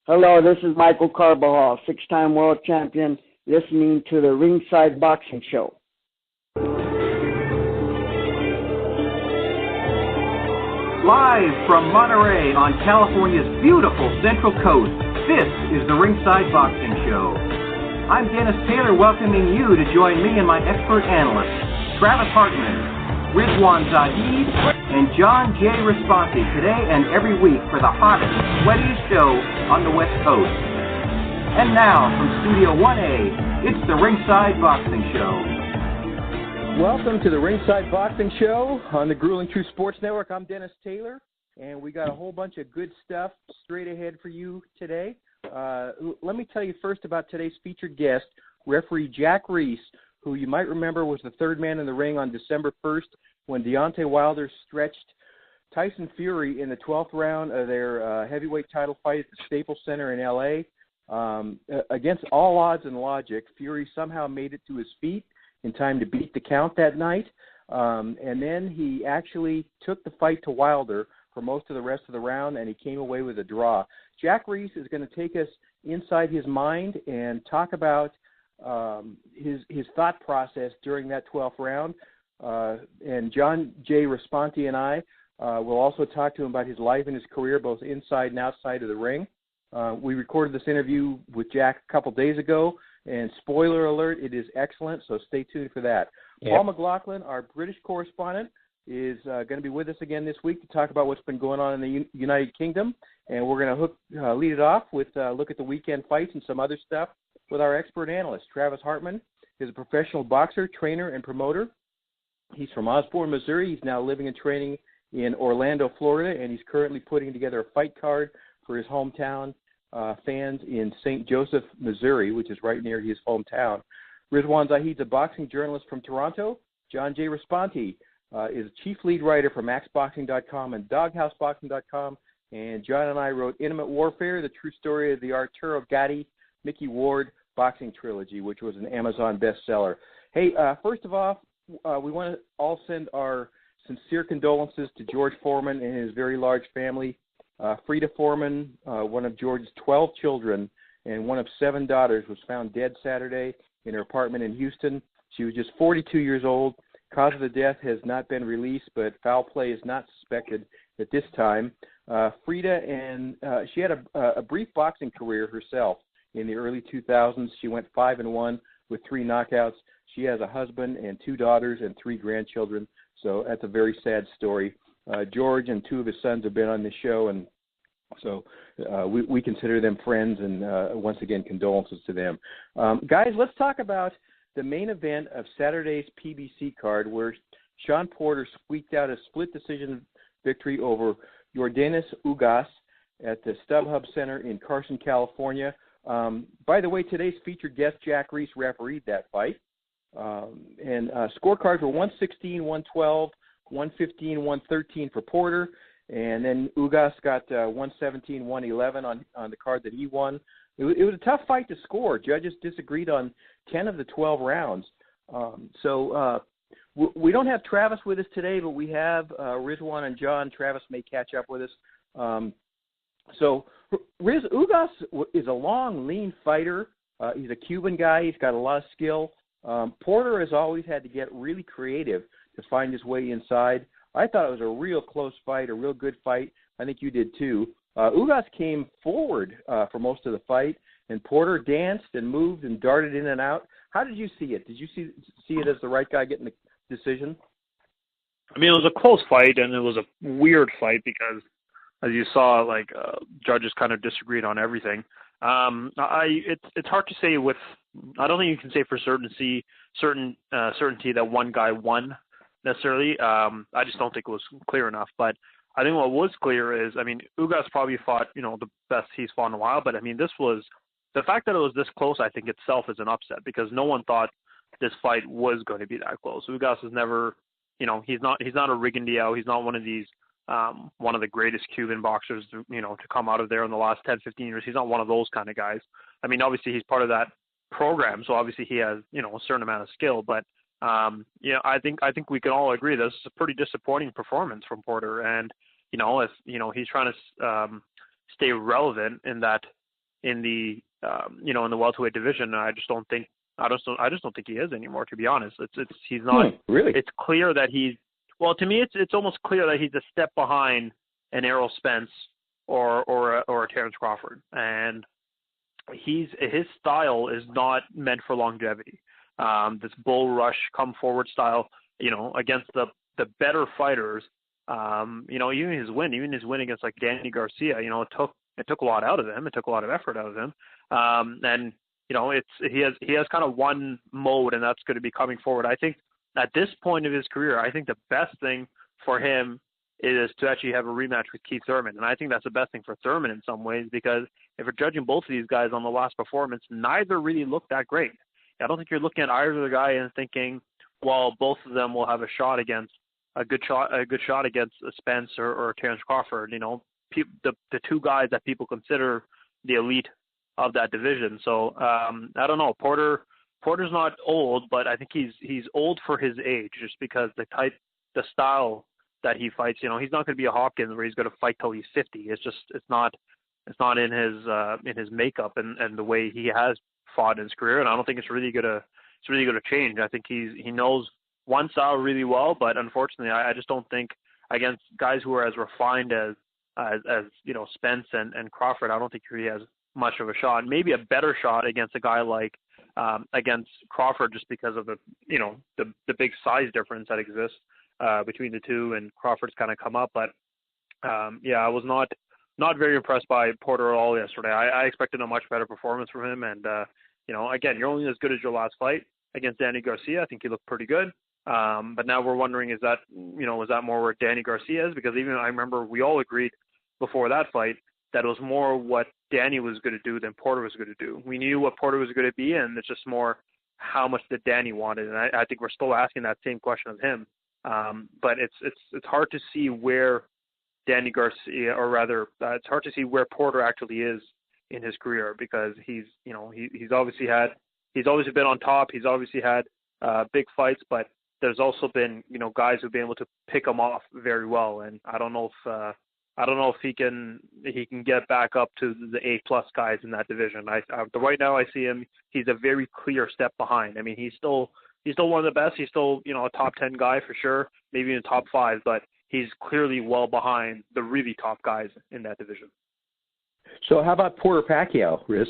Hello, this is Michael Carbajal, six-time world champion, listening to the Ringside Boxing Show. Live from Monterey on California's beautiful Central Coast, this is the Ringside Boxing Show. I'm Dennis Taylor, welcoming you to join me and my expert analysts, Travis Hartman, Rizwan Zahid, and John J. Responsi, today and every week for the hottest, sweatiest show on the West Coast. And now, from Studio 1A, it's the Ringside Boxing Show. Welcome to the Ringside Boxing Show on the Grueling Truth Sports Network. I'm Dennis Taylor, and we got a whole bunch of good stuff straight ahead for you today. Let me tell you first about today's featured guest, referee Jack Reiss, who you might remember was the third man in the ring on December 1st when Deontay Wilder stretched Tyson Fury in the 12th round of their heavyweight title fight at the Staples Center in L.A. Against all odds and logic, Fury somehow made it to his feet in time to beat the count that night, and then he actually took the fight to Wilder for most of the rest of the round, and he came away with a draw. Jack Reiss is going to take us inside his mind and talk about his thought process during that 12th round. And John J. Responti and I will also talk to him about his life and his career, both inside and outside of the ring. We recorded this interview with Jack a couple days ago, and spoiler alert, it is excellent, so stay tuned for that. Yep. Paul McLaughlin, our British correspondent, is going to be with us again this week to talk about what's been going on in the United Kingdom, and we're going to lead it off with a look at the weekend fights and some other stuff with our expert analyst. Travis Hartman is a professional boxer, trainer, and promoter. He's from Osborne, Missouri. He's now living and training in Orlando, Florida, and he's currently putting together a fight card for his hometown fans in St. Joseph, Missouri, which is right near his hometown. Rizwan Zahid's a boxing journalist from Toronto. John J. Responti is chief lead writer for MaxBoxing.com and DogHouseBoxing.com. And John and I wrote Intimate Warfare, the true story of the Arturo Gatti, Mickey Ward boxing trilogy, which was an Amazon bestseller. Hey, first of all, we want to all send our sincere condolences to George Foreman and his very large family. Frida Foreman, one of George's 12 children and one of 7 daughters, was found dead Saturday in her apartment in Houston. She was just 42 years old. Cause of the death has not been released, but foul play is not suspected at this time. Frida, she had a brief boxing career herself in the early 2000s. She went 5-1 with 3 knockouts. She has a husband and 2 daughters and 3 grandchildren, so that's a very sad story. George and 2 of his sons have been on this show, and so we consider them friends, and once again, condolences to them. Guys, let's talk about the main event of Saturday's PBC card, where Sean Porter squeaked out a split decision victory over Yordenis Ugas at the StubHub Center in Carson, California. By the way, today's featured guest, Jack Reiss, refereed that fight. And scorecards were 116, 112, 115, 113 for Porter, and then Ugas got 117, 111 on the card that he won. It was a tough fight to score. Judges disagreed on 10 of the 12 rounds. We don't have Travis with us today, but we have Rizwan and John. Travis may catch up with us. Ugas is a long, lean fighter. He's a Cuban guy. He's got a lot of skill. Porter has always had to get really creative to find his way inside. I thought it was a real close fight, a real good fight. I think you did too. Ugas came forward for most of the fight, and Porter danced and moved and darted in and out. How did you see it? Did you see it as the right guy getting the decision? I mean, it was a close fight, and it was a weird fight because, as you saw, judges kind of disagreed on everything. It's hard to say with. I don't think you can say for certainty that one guy won necessarily. I just don't think it was clear enough. But I think what was clear is, Ugas probably fought, the best he's fought in a while. But this was the fact that it was this close. I think itself is an upset because no one thought this fight was going to be that close. Ugas is never, he's not a Rigondeaux. He's not one of these. One of the greatest Cuban boxers, to come out of there in the last 10, 15 years. He's not one of those kind of guys. Obviously he's part of that program, so obviously he has, a certain amount of skill. But, I think we can all agree this is a pretty disappointing performance from Porter. And, if, he's trying to stay relevant in that in the in the welterweight division. I just don't think he is anymore. To be honest, he's not. Really? It's clear that to me, it's almost clear that he's a step behind an Errol Spence or a Terence Crawford, and his style is not meant for longevity. This bull rush, come forward style, against the better fighters. Even his win against like Danny Garcia, it took a lot out of him. It took a lot of effort out of him. And he has kind of one mode, and that's going to be coming forward. I think at this point of his career, I think the best thing for him is to actually have a rematch with Keith Thurman. And I think that's the best thing for Thurman in some ways, because if you're judging both of these guys on the last performance, neither really looked that great. I don't think you're looking at either of the guy and thinking, well, both of them will have a shot against a good shot against Spence or Terence Crawford. The two guys that people consider the elite of that division. So I don't know. Porter's not old, but I think he's old for his age, just because the style that he fights. He's not going to be a Hopkins where he's going to fight till he's 50. It's not in his makeup and the way he has fought in his career. And I don't think it's really going to change. I think he knows one style really well, but unfortunately, I just don't think against guys who are as refined as Spence and Crawford, I don't think he has much of a shot. Maybe a better shot against a guy like against Crawford, just because of the big size difference that exists between the two, and Crawford's kind of come up. But I was not very impressed by Porter at all yesterday. I expected a much better performance from him, and again, you're only as good as your last fight. Against Danny Garcia, I think he looked pretty good. But now we're wondering, is that more where Danny Garcia is? Because even I remember we all agreed before that fight that it was more what Danny was going to do than Porter was going to do. We knew what Porter was going to be, and it's just more how much did Danny wanted. And I think we're still asking that same question of him. But it's hard to see where Danny Garcia, or rather, it's hard to see where Porter actually is in his career, because he's obviously been on top. He's obviously had big fights, but there's also been guys who've been able to pick him off very well. And I don't know if he can get back up to the A+ guys in that division. Right now I see him. He's a very clear step behind. I mean, he's still one of the best. He's still a top 10 guy for sure, maybe in the top 5, but he's clearly well behind the really top guys in that division. So how about Porter Pacquiao, Riz?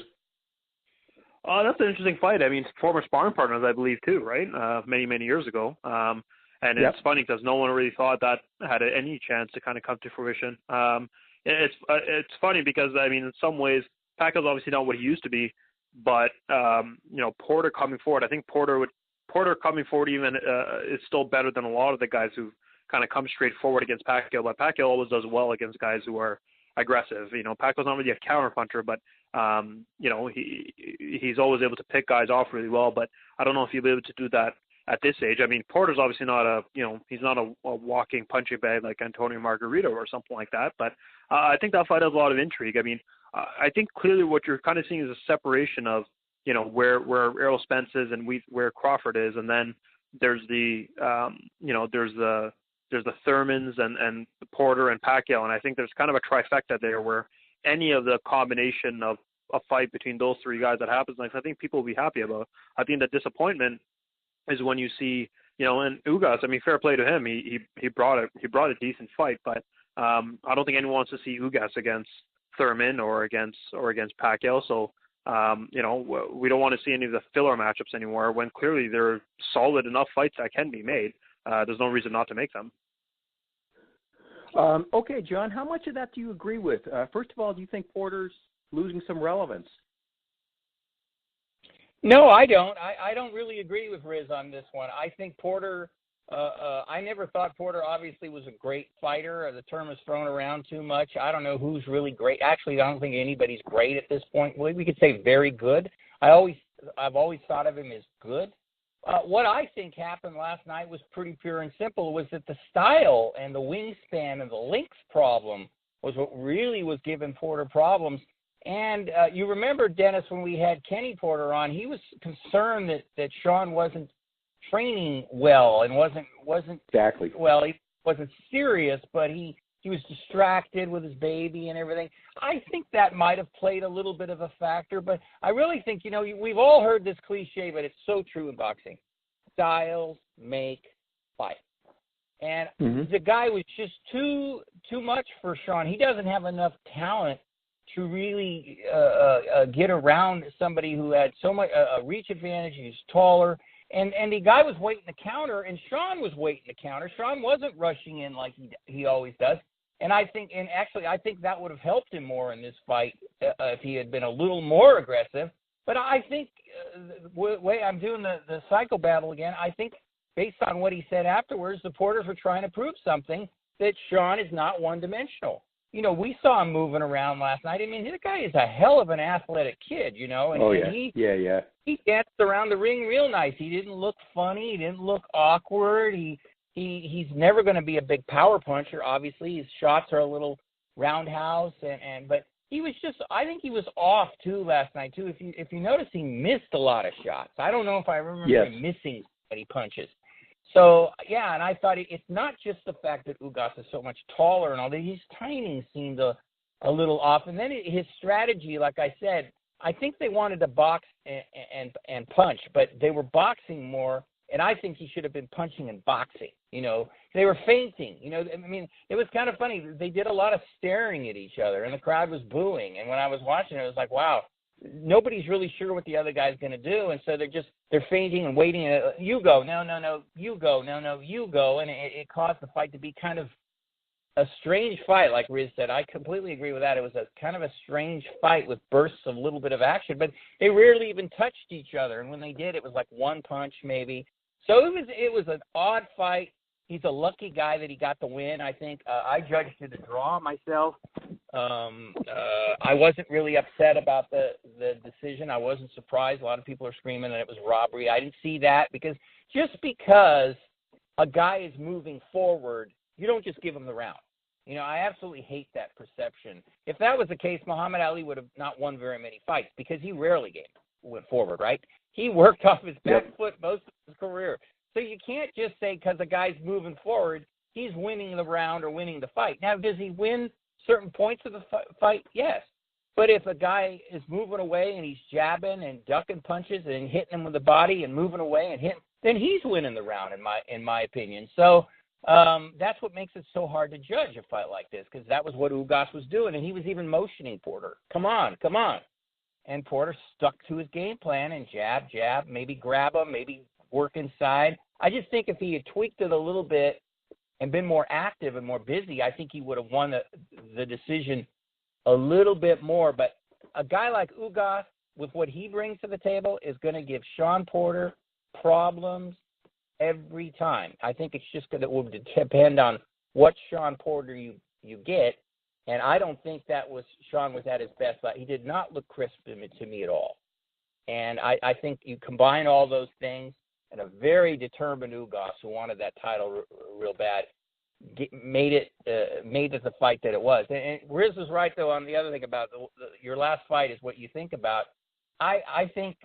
That's an interesting fight. I mean, former sparring partners, I believe, too, right? Many years ago. And it's funny because no one really thought that had any chance to kind of come to fruition. It's funny because, I mean, in some ways, Pacquiao's obviously not what he used to be, but, Porter coming forward, I think Porter coming forward even is still better than a lot of the guys who kind of come straight forward against Pacquiao. But Pacquiao always does well against guys who are aggressive. Pacquiao's not really a counter puncher, but he's always able to pick guys off really well. But I don't know if he'll be able to do that at this age. I mean, Porter's obviously not he's not a walking punching bag like Antonio Margarito or something like that. But I think that fight has a lot of intrigue. I mean, I think clearly what you're kind of seeing is a separation of where Errol Spence is and where Crawford is, and then there's the there's the Thurmans and Porter and Pacquiao, and I think there's kind of a trifecta there where any of the combination of a fight between those three guys that happens, like, I think people will be happy about. I think the disappointment is when you see, and Ugas, I mean, fair play to him. He brought a decent fight, but I don't think anyone wants to see Ugas against Thurman or against Pacquiao. So, we don't want to see any of the filler matchups anymore when clearly there are solid enough fights that can be made. There's no reason not to make them. Okay, John, how much of that do you agree with? First of all, do you think Porter's losing some relevance? No, I don't. I don't really agree with Riz on this one. I think Porter, I never thought Porter obviously was a great fighter. The term is thrown around too much. I don't know who's really great. Actually, I don't think anybody's great at this point. We could say very good. I've always thought of him as good. What I think happened last night was pretty pure and simple, was that the style and the wingspan and the length problem was what really was giving Porter problems. And you remember, Dennis, when we had Kenny Porter on, he was concerned that Sean wasn't training well and wasn't exactly. Well, he wasn't serious, but he he was distracted with his baby and everything. I think that might have played a little bit of a factor, but I really think, we've all heard this cliche, but it's so true in boxing. Styles make fight. And the guy was just too much for Sean. He doesn't have enough talent to really get around somebody who had so much a reach advantage. He's taller. And the guy was waiting to counter, and Sean was waiting to counter. Sean wasn't rushing in like he always does. And I think that would have helped him more in this fight if he had been a little more aggressive. But I think the way I'm doing the psycho battle again, I think based on what he said afterwards, the Porters were trying to prove something, that Sean is not one-dimensional. We saw him moving around last night. I mean, the guy is a hell of an athletic kid, And, and he danced around the ring real nice. He didn't look funny. He didn't look awkward. He's never going to be a big power puncher, obviously. His shots are a little roundhouse, but he was I think he was off, too, last night, too. If you notice, he missed a lot of shots. I don't know if I remember him missing many punches. So, yeah, and I thought it's not just the fact that Ugas is so much taller and all that. His timing seemed a little off. And then his strategy, like I said, I think they wanted to box and punch, but they were boxing more, and I think he should have been punching and boxing. They were feinting. I mean, it was kind of funny. They did a lot of staring at each other, and the crowd was booing. And when I was watching it was like, wow, nobody's really sure what the other guy's going to do, and so they're feinting and waiting. You go, no, you go, no, you go, and it caused the fight to be kind of a strange fight, like Riz said. I completely agree with that. It was a kind of a strange fight with bursts of a little bit of action, but they rarely even touched each other, and when they did, it was like one punch maybe. So it was an odd fight. He's a lucky guy that he got the win, I think. I judged it a draw myself. I wasn't really upset about the decision. I wasn't surprised. A lot of people are screaming that it was robbery. I didn't see that because a guy is moving forward, you don't just give him the round. I absolutely hate that perception. If that was the case, Muhammad Ali would have not won very many fights because he rarely went forward, right? He worked off his back foot most of his career. So you can't just say because a guy's moving forward, he's winning the round or winning the fight. Now, does he win certain points of the fight? Yes. But if a guy is moving away and he's jabbing and ducking punches and hitting him with the body and moving away and hitting, then he's winning the round in my opinion. So that's what makes it so hard to judge a fight like this, because that was what Ugas was doing, and he was even motioning Porter. Come on. And Porter stuck to his game plan and jab, maybe grab him, maybe work inside. I just think if he had tweaked it a little bit and been more active and more busy, I think he would have won the decision a little bit more. But a guy like Ugas, with what he brings to the table, is going to give Sean Porter problems every time. I think it's just going to depend on what Sean Porter you get. And I don't think Sean was at his best. He did not look crisp to me at all. And I think you combine all those things, and a very determined Ugas who wanted that title real bad made it the fight that it was. And Riz was right, though, on the other thing about your last fight is what you think about. I think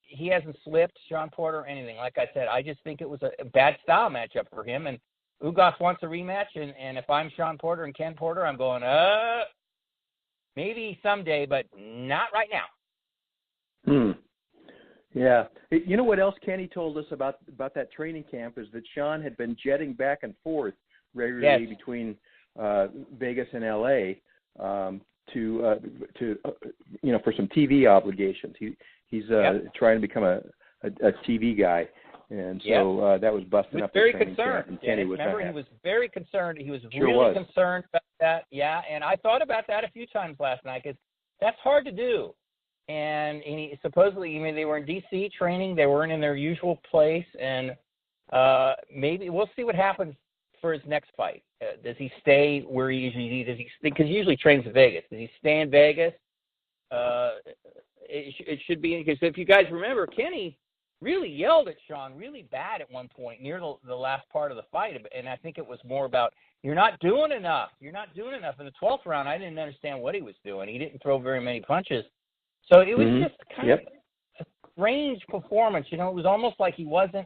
he hasn't slipped, Sean Porter, or anything. Like I said, I just think it was a bad style matchup for him, and Ugas wants a rematch, and if I'm Sean Porter and Ken Porter, I'm going, maybe someday, but not right now. Yeah. You know what else Kenny told us about that training camp is that Sean had been jetting back and forth regularly between Vegas and L.A. To for some TV obligations. He's trying to become a TV guy. And so that was busting up the training camp. And Kenny was he was very concerned. He was really concerned about that. Yeah, and I thought about that a few times last night because that's hard to do. And he, supposedly, they were in D.C. training. They weren't in their usual place. And maybe we'll see what happens for his next fight. Does he stay where he usually does? Because he usually trains in Vegas. Does he stay in Vegas? It should be, because if you guys remember, Kenny really yelled at Sean really bad at one point near the last part of the fight. And I think it was more about, you're not doing enough. You're not doing enough. In the 12th round, I didn't understand what he was doing. He didn't throw very many punches. So it was just kind of a strange performance. It was almost like he wasn't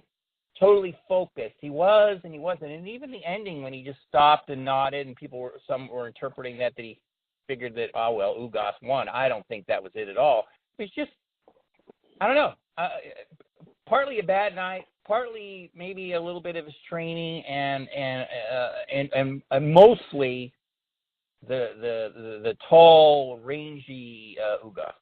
totally focused. He was and he wasn't. And even the ending when he just stopped and nodded and some were interpreting that he figured that, oh, well, Ugas won. I don't think that was it at all. It's just, I don't know. Partly a bad night, partly maybe a little bit of his training, and mostly the tall, rangy Ugas.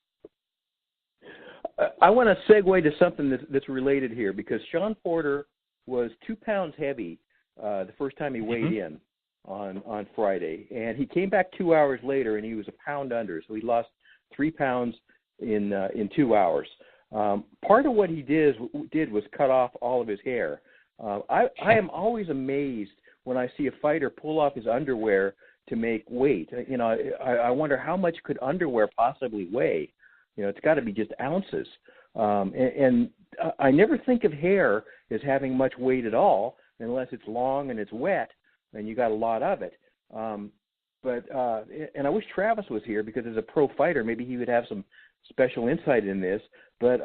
I want to segue to something that's related here, because Sean Porter was 2 pounds heavy the first time he weighed in on Friday, and he came back 2 hours later and he was a pound under, so he lost 3 pounds in 2 hours. Part of what he did was cut off all of his hair. I am always amazed when I see a fighter pull off his underwear to make weight. You know, I wonder how much could underwear possibly weigh. You know, it's got to be just ounces. And I never think of hair as having much weight at all, unless it's long and it's wet and you got a lot of it. But I wish Travis was here, because as a pro fighter, maybe he would have some special insight in this. But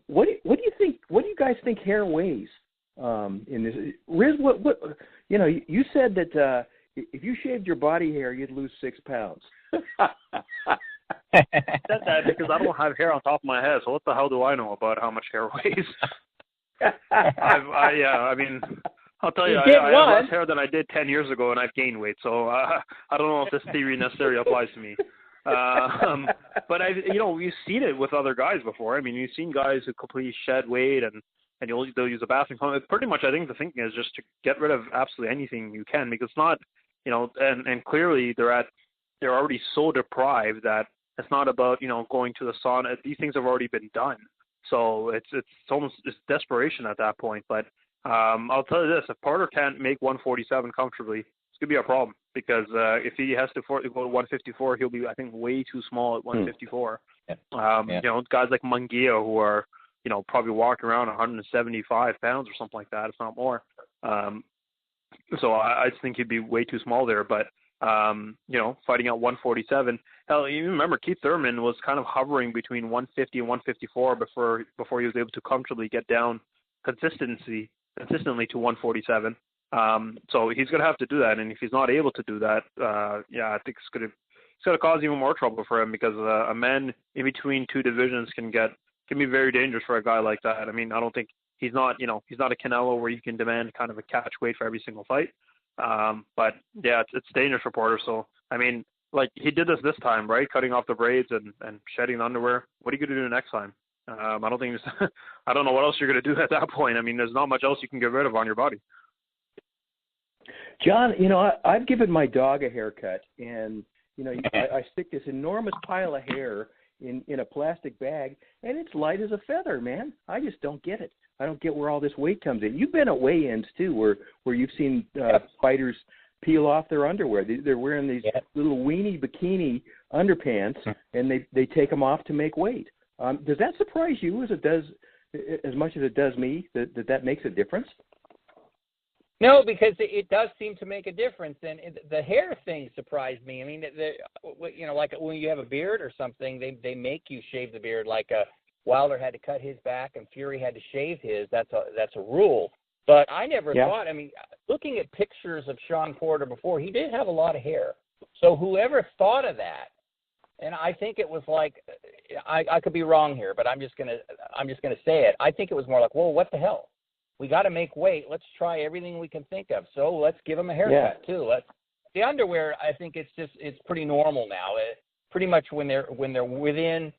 what do you think? What do you guys think hair weighs in this? Riz, what you know? You said that if you shaved your body hair, you'd lose 6 pounds. That's that, because I don't have hair on top of my head, so what the hell do I know about how much hair weighs? I mean, I'll tell you, I have less hair than I did 10 years ago, and I've gained weight, so I don't know if this theory necessarily applies to me. But we've seen it with other guys before. I mean, you've seen guys who completely shed weight and they'll use a bathroom pump. Pretty much, I think the thinking is just to get rid of absolutely anything you can, because it's not, and clearly they're already so deprived that it's not about, going to the sauna. These things have already been done. So it's desperation at that point. But I'll tell you this, if Porter can't make 147 comfortably, it's going to be a problem, because if he has to go to 154, he'll be, I think, way too small at 154. Guys like Munguia, who are, probably walking around 175 pounds or something like that, if not more. So I just think he'd be way too small there. But, fighting at 147, hell, you remember Keith Thurman was kind of hovering between 150 and 154 before he was able to comfortably get down consistently to 147. So he's going to have to do that, and if he's not able to do that, I think it's going to cause even more trouble for him, because a man in between two divisions can be very dangerous for a guy like that. I mean, I don't think he's not a Canelo where you can demand kind of a catch weight for every single fight. But yeah, it's dangerous for Porter. So I mean, like, he did this time, right? Cutting off the braids and shedding the underwear. What are you going to do next time? I don't know what else you're going to do at that point. I mean, there's not much else you can get rid of on your body. John, I've given my dog a haircut, and I stick this enormous pile of hair in a plastic bag, and it's light as a feather, man. I just don't get it. I don't get where all this weight comes in. You've been at weigh-ins too, where you've seen fighters peel off their underwear. They're wearing these little weenie bikini underpants, and they take them off to make weight. Does that surprise you as much as it does me, that makes a difference? No, because it does seem to make a difference, and the hair thing surprised me. I mean, like when you have a beard or something, they make you shave the beard. Like Wilder had to cut his back, and Fury had to shave his. That's a rule. But I never thought. I mean, looking at pictures of Sean Porter before, he did have a lot of hair. So whoever thought of that, and I think it was like, I could be wrong here, but I'm just gonna say it. I think it was more like, well, what the hell? We got to make weight. Let's try everything we can think of. So let's give him a haircut too. The underwear, I think it's pretty normal now. Pretty much when they're within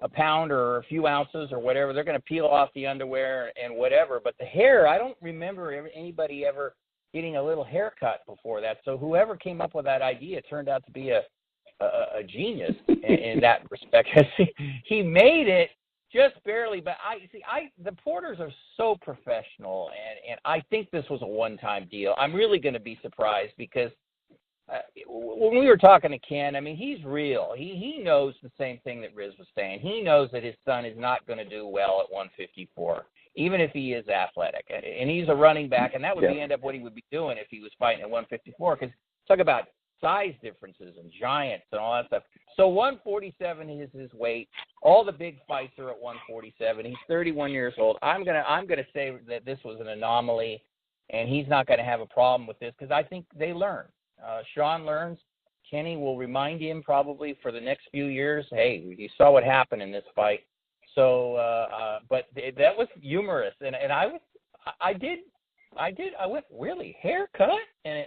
a pound or a few ounces or whatever, they're going to peel off the underwear and whatever. But the hair, I don't remember anybody ever getting a little haircut before that. So whoever came up with that idea turned out to be a genius in that respect. He made it just barely, but the Porters are so professional, and I think this was a one-time deal. I'm really going to be surprised, because when we were talking to Ken, I mean, he's real. He knows the same thing that Riz was saying. He knows that his son is not going to do well at 154, even if he is athletic. And he's a running back, and that would end up what he would be doing if he was fighting at 154, because talk about size differences and giants and all that stuff. So 147 is his weight. All the big fights are at 147. He's 31 years old. I'm gonna say that this was an anomaly, and he's not going to have a problem with this because I think they learn. Sean learns. Kenny will remind him probably for the next few years, hey, you saw what happened in this fight. So, but that was humorous, and I went, really, haircut? And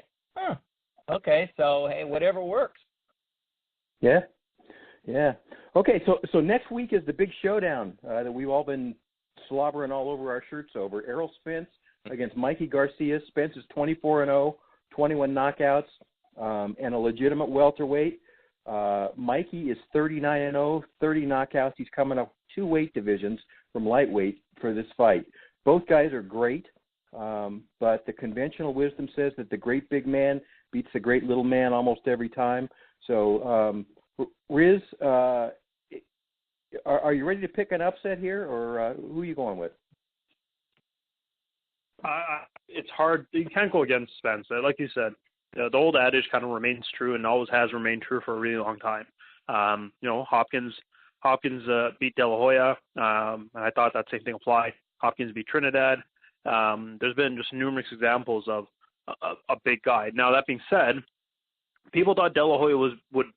okay, so hey, whatever works. Yeah. Okay, so next week is the big showdown that we've all been slobbering all over our shirts over. Errol Spence against Mikey Garcia. Spence is 24-0, 21 knockouts, and a legitimate welterweight. Mikey is 39-0, 30 knockouts. He's coming up 2 weight divisions from lightweight for this fight. Both guys are great, but the conventional wisdom says that the great big man beats the great little man almost every time. So, Riz, are you ready to pick an upset here, or who are you going with? It's hard. You can't go against Spence. Like you said, the old adage kind of remains true and always has remained true for a really long time. Hopkins beat De La Hoya, and I thought that same thing applied. Hopkins beat Trinidad. There's been just numerous examples of a big guy. Now, that being said, people thought De La Hoya was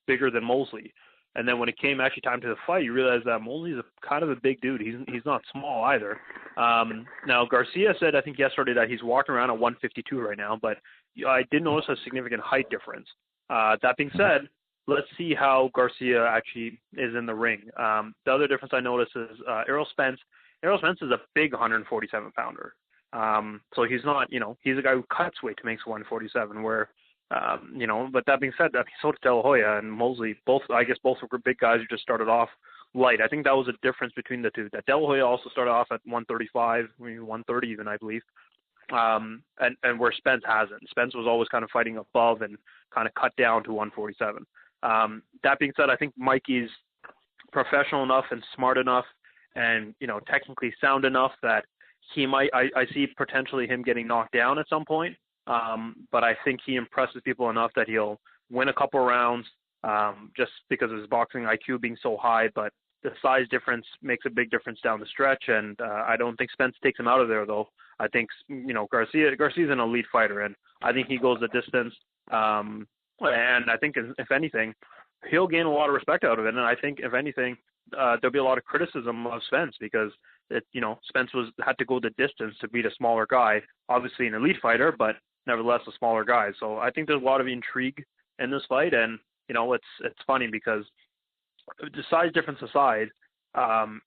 bigger than Mosley. And then when it came actually time to the fight, you realize that Mosley's kind of a big dude. He's not small either. Now, Garcia said, I think yesterday, that he's walking around at 152 right now, but I did notice a significant height difference. That being said, let's see how Garcia actually is in the ring. The other difference I noticed is Errol Spence. Errol Spence is a big 147-pounder. So he's not, he's a guy who cuts weight to make 147, where but that being said, so did De La Hoya and Mosley. Both were big guys who just started off light. I think that was a difference between the two. That De La Hoya also started off at 135, 130 even, I believe. And where Spence hasn't. Spence was always kind of fighting above and kind of cut down to 147. That being said, I think Mikey's professional enough and smart enough and, technically sound enough that he might, I see potentially him getting knocked down at some point. But I think he impresses people enough that he'll win a couple rounds just because of his boxing IQ being so high. But the size difference makes a big difference down the stretch, and I don't think Spence takes him out of there, though. I think, Garcia's an elite fighter, and I think he goes the distance. And I think, if anything, he'll gain a lot of respect out of it. And I think, if anything, there'll be a lot of criticism of Spence because, Spence had to go the distance to beat a smaller guy, obviously an elite fighter, but nevertheless a smaller guy. So I think there's a lot of intrigue in this fight, and it's funny because the size difference aside,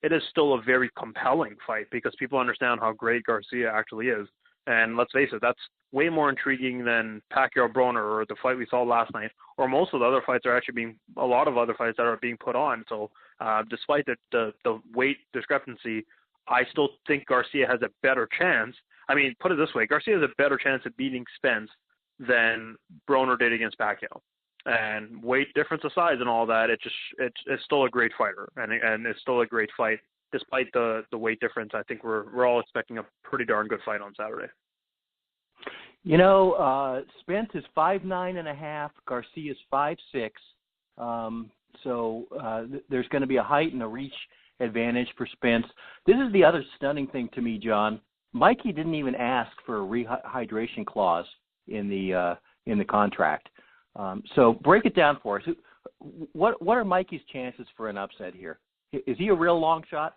it is still a very compelling fight because people understand how great Garcia actually is. And let's face it, that's way more intriguing than Pacquiao-Broner or the fight we saw last night, or most of the other fights are actually a lot of other fights that are being put on. So despite the weight discrepancy, I still think Garcia has a better chance. I mean, put it this way, Garcia has a better chance of beating Spence than Broner did against Pacquiao. And weight difference aside and all that, it's still a great fighter, and it's still a great fight despite the weight difference. I think we're all expecting a pretty darn good fight on Saturday. Spence is 5'9.5", Garcia's 5'6". So there's going to be a height and a reach advantage for Spence. This is the other stunning thing to me, John. Mikey didn't even ask for a rehydration clause in the contract. So break it down for us. What are Mikey's chances for an upset here? Is he a real long shot?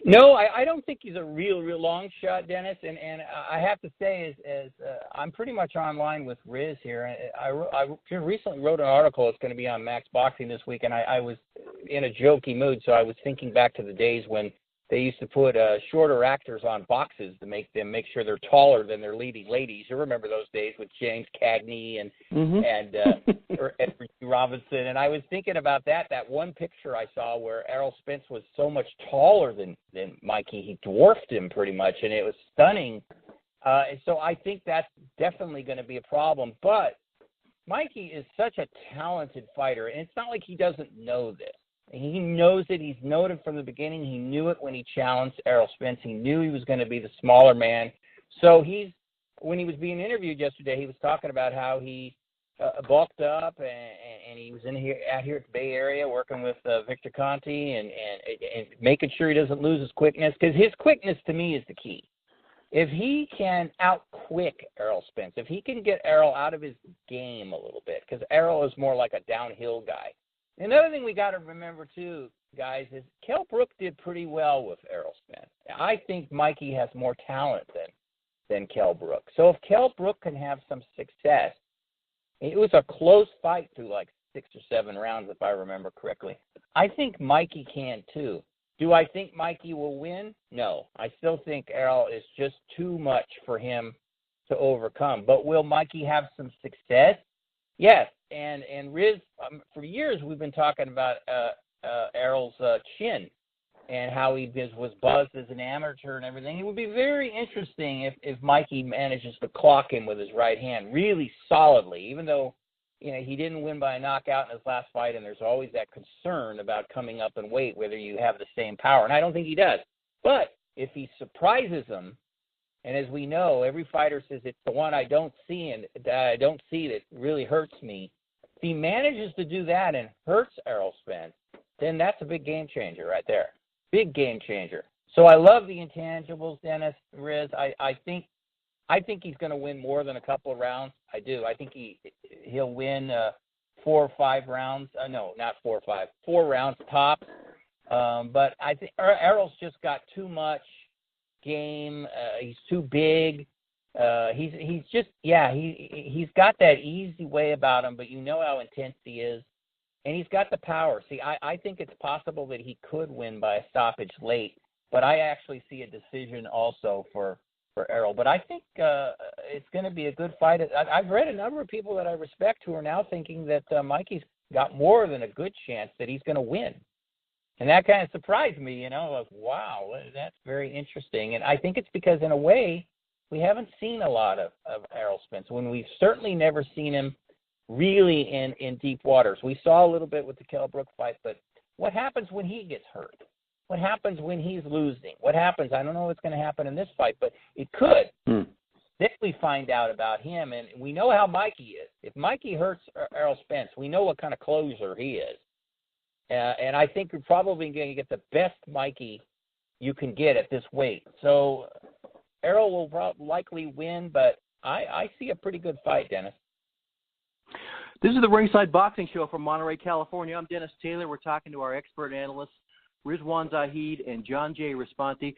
No, I don't think he's a real long shot, Dennis. And I have to say, as I'm pretty much online with Riz here. I recently wrote an article. It's going to be on Max Boxing this week, and I was in a jokey mood, so I was thinking back to the days when they used to put shorter actors on boxes to make sure they're taller than their leading ladies. You remember those days with James Cagney and Edward Robinson. And I was thinking about that one picture I saw where Errol Spence was so much taller than Mikey. He dwarfed him pretty much, and it was stunning. And so I think that's definitely going to be a problem. But Mikey is such a talented fighter, and it's not like he doesn't know this. He knows it. He's known it from the beginning. He knew it when he challenged Errol Spence. He knew he was going to be the smaller man. So when he was being interviewed yesterday, he was talking about how he bulked up, and he was out here at the Bay Area working with Victor Conti and making sure he doesn't lose his quickness, because his quickness to me is the key. If he can out-quick Errol Spence, if he can get Errol out of his game a little bit, because Errol is more like a downhill guy. Another thing we got to remember, too, guys, is Kell Brook did pretty well with Errol Spence. I think Mikey has more talent than Kell Brook. So if Kell Brook can have some success, it was a close fight through like 6 or 7 rounds, if I remember correctly. I think Mikey can, too. Do I think Mikey will win? No. I still think Errol is just too much for him to overcome. But will Mikey have some success? Yes. And Riz, for years we've been talking about Errol's chin and how he was buzzed as an amateur and everything. It would be very interesting if Mikey manages to clock him with his right hand really solidly, even though he didn't win by a knockout in his last fight, and there's always that concern about coming up in weight, whether you have the same power, and I don't think he does. But if he surprises him, and as we know, every fighter says it's the one I don't see and that I don't see that really hurts me. If he manages to do that and hurts Errol Spence, then that's a big game changer right there. Big game changer. So I love the intangibles, Dennis, Riz. I think he's going to win more than a couple of rounds. I do. I think he'll win 4 or 5 rounds. No, not 4 or 5. 4 rounds tops. But I think Errol's just got too much game. He's too big. He's got that easy way about him, but you know how intense he is. And he's got the power. See, I think it's possible that he could win by a stoppage late, but I actually see a decision also for Errol. But I think it's going to be a good fight. I've read a number of people that I respect who are now thinking that Mikey's got more than a good chance that he's going to win. And that kind of surprised me, like, wow, that's very interesting. And I think it's because, in a way, we haven't seen a lot of Errol Spence, when we've certainly never seen him really in deep waters. We saw a little bit with the Kell Brook fight, but what happens when he gets hurt? What happens when he's losing? What happens? I don't know what's going to happen in this fight, but it could. Then we find out about him, and we know how Mikey is. If Mikey hurts Errol Spence, we know what kind of closer he is. And I think you're probably going to get the best Mikey you can get at this weight. So Errol will likely win, but I see a pretty good fight, Dennis. This is the Ringside Boxing Show from Monterey, California. I'm Dennis Taylor. We're talking to our expert analysts, Rizwan Zahid and John J. Responti.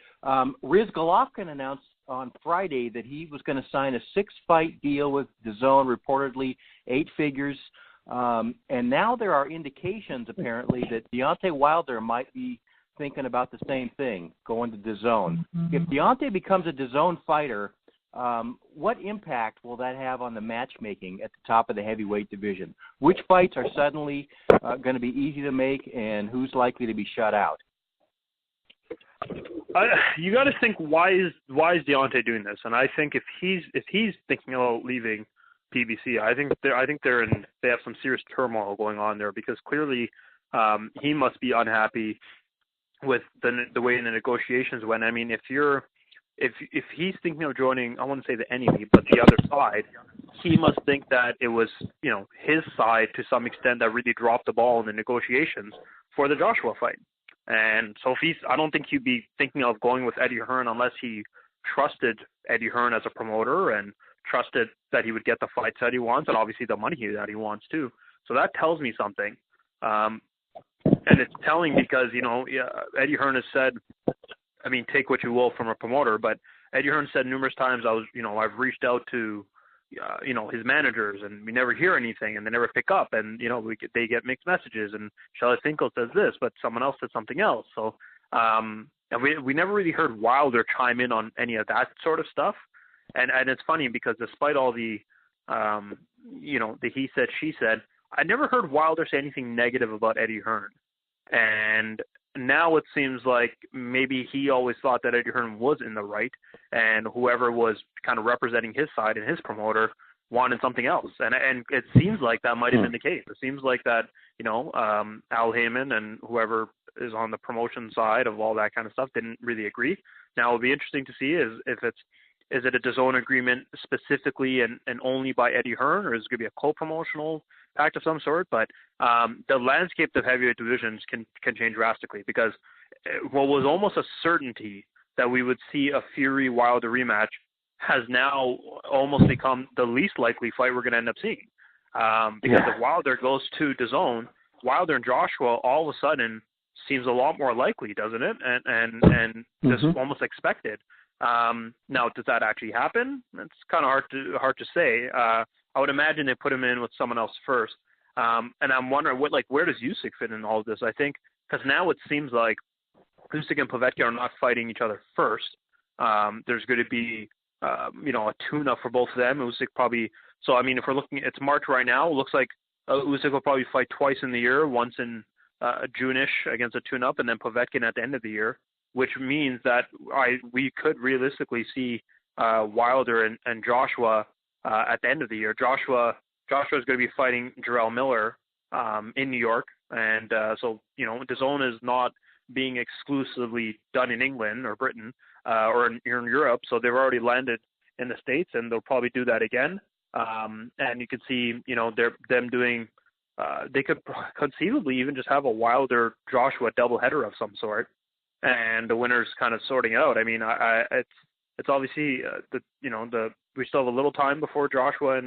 Riz Golovkin announced on Friday that he was going to sign a 6-fight deal with DAZN, reportedly 8 figures. And now there are indications, apparently, that Deontay Wilder might be thinking about the same thing, going to DAZN. If Deontay becomes a DAZN fighter, what impact will that have on the matchmaking at the top of the heavyweight division? Which fights are suddenly going to be easy to make, and who's likely to be shut out? You got to think, why is Deontay doing this? And I think if he's thinking about leaving PBC, I think they have some serious turmoil going on there, because clearly he must be unhappy with the way the negotiations went. I mean, if he's thinking of joining, I wouldn't say the enemy, but the other side, he must think that it was, his side to some extent that really dropped the ball in the negotiations for the Joshua fight. And so I don't think he'd be thinking of going with Eddie Hearn unless he trusted Eddie Hearn as a promoter and trusted that he would get the fights that he wants, and obviously the money that he wants too. So that tells me something. And it's telling because, Eddie Hearn has said, I mean, take what you will from a promoter, but Eddie Hearn said numerous times, I've reached out to, his managers, and we never hear anything, and they never pick up, and, they get mixed messages, and Charlotte Finkel says this, but someone else said something else. So, and we never really heard Wilder chime in on any of that sort of stuff. And it's funny because despite all the, the he said, she said, I never heard Wilder say anything negative about Eddie Hearn. And now it seems like maybe he always thought that Eddie Hearn was in the right, and whoever was kind of representing his side and his promoter wanted something else. And it seems like that might have been the case. It seems like that, Al Heyman and whoever is on the promotion side of all that kind of stuff didn't really agree. Now, it'll be interesting to see is if Is it a DAZN agreement specifically and only by Eddie Hearn, or is it going to be a co-promotional pact of some sort? But the landscape of heavyweight divisions can change drastically, because what was almost a certainty that we would see a Fury-Wilder rematch has now almost become the least likely fight we're going to end up seeing. Because if Wilder goes to DAZN, Wilder and Joshua all of a sudden seems a lot more likely, doesn't it? And just almost expected. Now, does that actually happen? It's kind of hard to say. I would imagine they put him in with someone else first. And I'm wondering where does Usyk fit in all of this? I think because now it seems like Usyk and Povetkin are not fighting each other first. There's going to be a tune-up for both of them. Usyk probably. So I mean, if we're looking, it's March right now. It looks like Usyk will probably fight twice in the year, once in June-ish against a tune-up, and then Povetkin at the end of the year, which means that we could realistically see Wilder and Joshua at the end of the year. Joshua is going to be fighting Jarrell Miller in New York, and so DAZN is not being exclusively done in England or Britain or in Europe, so they've already landed in the States, and they'll probably do that again. And you can see, them doing. They could conceivably even just have a Wilder Joshua doubleheader of some sort, and the winners kind of sorting out. I mean, it's obviously we still have a little time before Joshua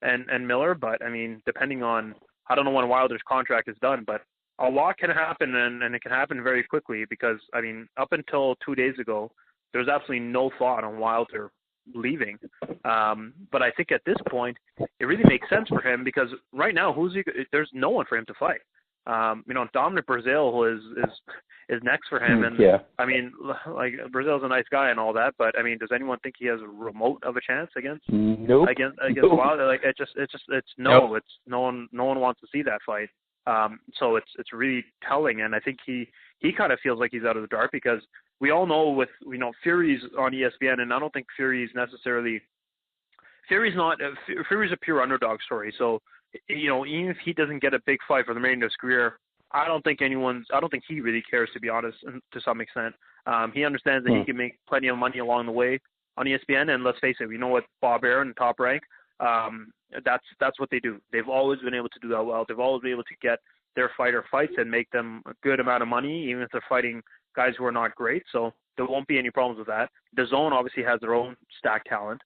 and Miller, but I mean, depending on, I don't know when Wilder's contract is done, but a lot can happen, and it can happen very quickly, because I mean, up until 2 days ago, there was absolutely no thought on Wilder leaving. But I think at this point, it really makes sense for him, because right now, there's no one for him to fight. Dominic Breazeale is next for him, and I mean, like, Breazeale's a nice guy and all that, but I mean, does anyone think he has a remote of a chance against Wilder? Like, no one wants to see that fight. So it's really telling, and I think he kind of feels like he's out of the dark, because we all know Fury's on ESPN, and I don't think Fury's a pure underdog story. So, even if he doesn't get a big fight for the remainder of his career, I don't think he really cares, to be honest, to some extent. He understands that he can make plenty of money along the way on ESPN, and let's face it, we know what Bob Arum and Top Rank, that's what they do. They've always been able to do that well. They've always been able to get their fighter fights and make them a good amount of money, even if they're fighting guys who are not great. So there won't be any problems with that. DAZN obviously has their own stacked talent.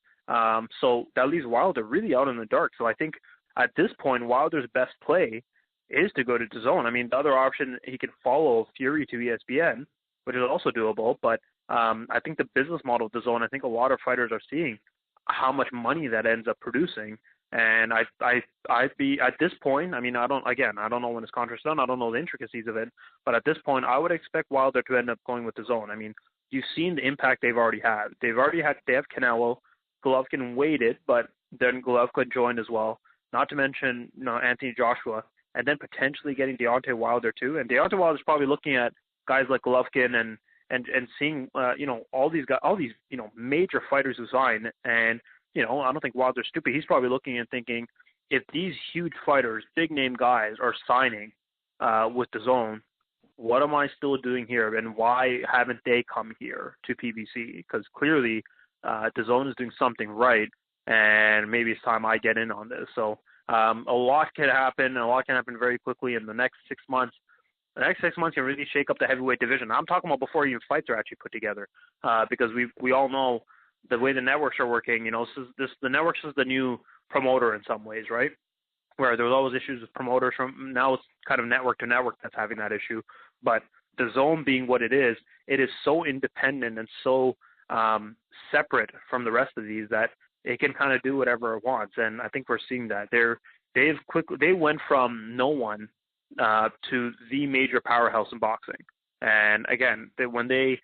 So that leaves Wilder really out in the dark. So I think at this point, Wilder's best play is to go to DAZN. I mean, the other option, he could follow Fury to ESPN, which is also doable. But I think the business model of DAZN, I think a lot of fighters are seeing how much money that ends up producing. And I'd be at this point. I mean, I don't know when his contract's done. I don't know the intricacies of it. But at this point, I would expect Wilder to end up going with DAZN. I mean, you've seen the impact they've already had. They have Canelo. Golovkin waited, but then Golovkin joined as well. Not to mention, Anthony Joshua, and then potentially getting Deontay Wilder too. And Deontay Wilder's probably looking at guys like Golovkin and seeing all these guys, all these major fighters who sign. And I don't think Wilder's stupid. He's probably looking and thinking, if these huge fighters, big name guys, are signing with DAZN, what am I still doing here, and why haven't they come here to PBC? Because clearly DAZN is doing something right, and maybe it's time I get in on this. So a lot can happen, and a lot can happen very quickly in the next 6 months. The next 6 months can really shake up the heavyweight division. I'm talking about before even fights are actually put together, because we all know the way the networks are working. The networks is the new promoter in some ways, right? Where there was always issues with promoters, now it's kind of network to network that's having that issue. But DAZN being what it is so independent and so separate from the rest of these that it can kind of do whatever it wants. And I think we're seeing that. They went from no one to the major powerhouse in boxing. And again, that $1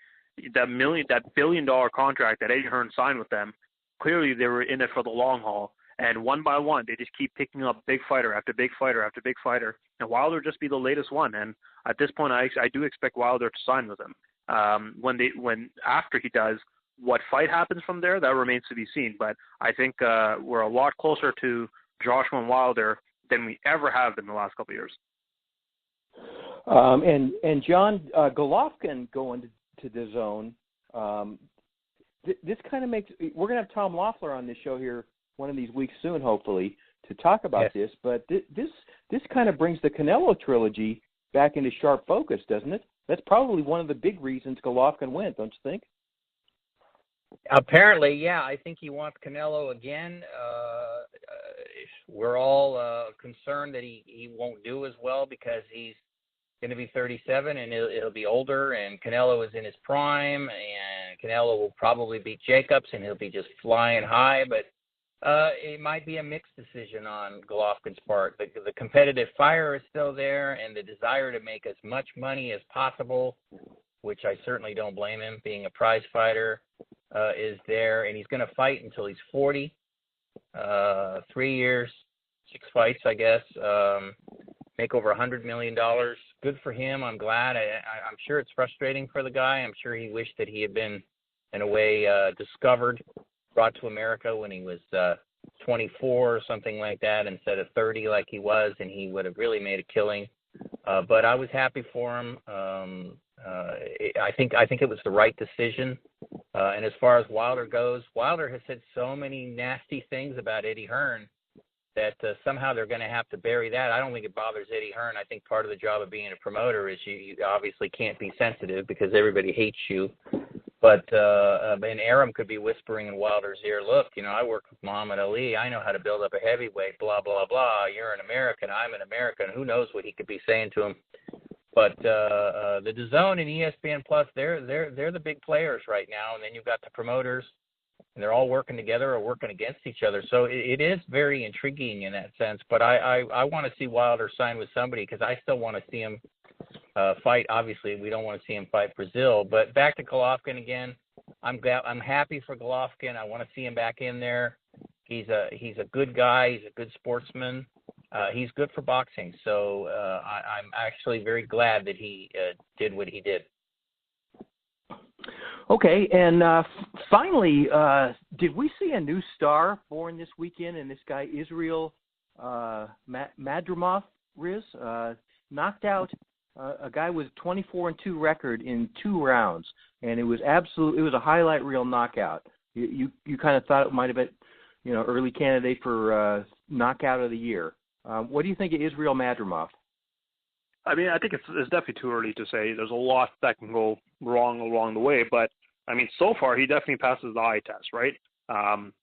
billion contract that Eddie Hearn signed with them, clearly they were in it for the long haul. And one by one, they just keep picking up big fighter after big fighter after big fighter. And Wilder will just be the latest one. And at this point, I do expect Wilder to sign with them. After he does, what fight happens from there, that remains to be seen. But I think we're a lot closer to Joshua and Wilder than we ever have in the last couple of years. And John, Golovkin going to DAZN, this kind of makes – we're going to have Tom Loeffler on this show here one of these weeks soon, hopefully, to talk about this. But this kind of brings the Canelo trilogy back into sharp focus, doesn't it? That's probably one of the big reasons Golovkin went, don't you think? Apparently, yeah. I think he wants Canelo again. We're all concerned that he won't do as well because he's going to be 37 and he'll be older, and Canelo is in his prime, and Canelo will probably beat Jacobs, and he'll be just flying high. But it might be a mixed decision on Golovkin's part. The competitive fire is still there, and the desire to make as much money as possible, which I certainly don't blame him, being a prize fighter, is there, and he's going to fight until he's 40. 3 years, 6 fights, I guess. Make over $100 million. Good for him. I'm glad. I'm sure it's frustrating for the guy. I'm sure he wished that he had been, in a way, discovered, brought to America when he was 24 or something like that instead of 30 like he was, and he would have really made a killing. But I was happy for him. I think it was the right decision. And as far as Wilder goes, Wilder has said so many nasty things about Eddie Hearn that somehow they're going to have to bury that. I don't think it bothers Eddie Hearn. I think part of the job of being a promoter is you obviously can't be sensitive because everybody hates you. But and Arum could be whispering in Wilder's ear, look, I work with Muhammad Ali. I know how to build up a heavyweight, blah, blah, blah. You're an American. I'm an American. Who knows what he could be saying to him. But the DAZN and ESPN Plus, they're the big players right now. And then you've got the promoters, and they're all working together or working against each other. So it is very intriguing in that sense. But I want to see Wilder sign with somebody because I still want to see him fight. Obviously, we don't want to see him fight Brazil. But back to Golovkin again. I'm happy for Golovkin. I want to see him back in there. He's a good guy. He's a good sportsman. He's good for boxing. So I'm actually very glad that he did what he did. Okay, and finally, did we see a new star born this weekend? And this guy, Israel Madrimov, Riz, knocked out a guy with a 24-2 record in 2 rounds, and it was a highlight reel knockout. You kind of thought it might have been, early candidate for knockout of the year. What do you think of Israel Madrimov? I mean, I think it's definitely too early to say. There's a lot that can go wrong along the way, but I mean, so far he definitely passes the eye test, right?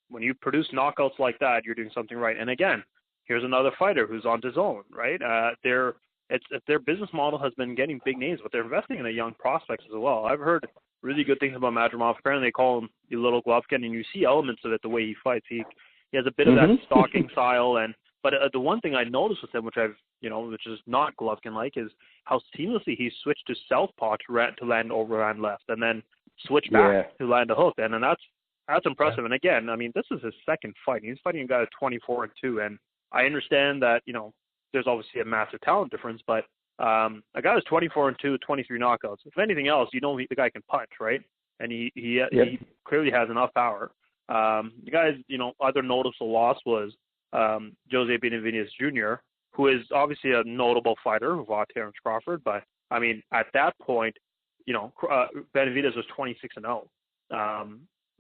When you produce knockouts like that, you're doing something right. And again, here's another fighter who's on DAZN, right? Their business model has been getting big names, but they're investing in the young prospects as well. I've heard really good things about Madrimov. Apparently, they call him the little Golovkin, and you see elements of it the way he fights. He has a bit of that stalking style, but the one thing I noticed with him, which is not Golovkin-like, is how seamlessly he switched to southpaw to land overhand left, and then switch back to land a hook, and then that's impressive. And again, I mean, this is his second fight. He's fighting a guy at 24-2, and I understand that there's obviously a massive talent difference, but a guy who's 24-2, 23 knockouts. If anything else, the guy can punch, right? And he clearly has enough power. The guy's other noticeable loss was Jose Benavidez Jr., who is obviously a notable fighter who fought Terrence Crawford, but I mean, at that point, Benavidez was 26-0.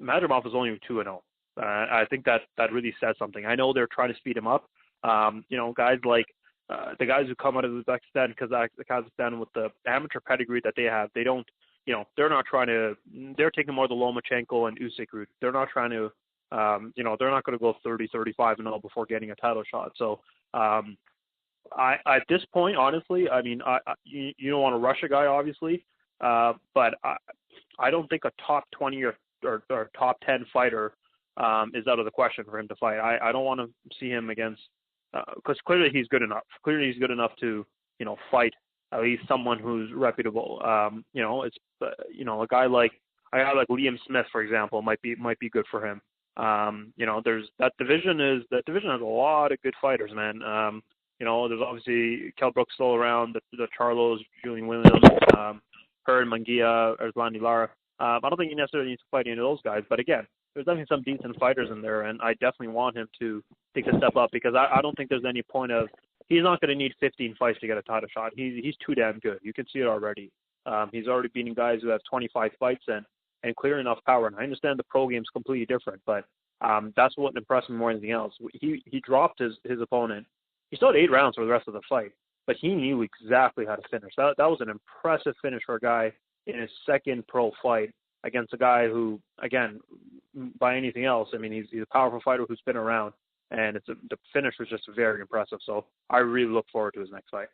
Madrimov was only 2-0. I think that really says something. I know they're trying to speed him up. Guys like the guys who come out of Uzbekistan, Kazakhstan with the amateur pedigree that they have, they don't, they're not trying to. They're taking more the Lomachenko and Usyk route. They're not trying to. They're not going to go 30-35-0 before getting a title shot. So, at this point, honestly, I mean, you don't want to rush a guy, obviously, but I don't think a top 20 or top 10 fighter is out of the question for him to fight. I don't want to see him against, because clearly he's good enough. Clearly he's good enough to, fight at least someone who's reputable. It's a guy like Liam Smith, for example, might be good for him. There's that division has a lot of good fighters, man. There's obviously Kell Brook's still around, the Charlos, Julian Williams, Hearn, Munguia, Erzlandi Lara. I don't think he necessarily needs to fight any of those guys, but again, there's definitely some decent fighters in there, and I definitely want him to take a step up because I don't think there's any point of he's not going to need 15 fights to get a title shot. He's too damn good. You can see it already. He's already beating guys who have 25 fights, and and clear enough power. And I understand the pro game's completely different, but that's what impressed me more than anything else. He dropped his opponent. He still had 8 rounds for the rest of the fight, but he knew exactly how to finish. That was an impressive finish for a guy in his second pro fight against a guy who, again, by anything else, I mean, he's a powerful fighter who's been around, and the finish was just very impressive. So I really look forward to his next fight.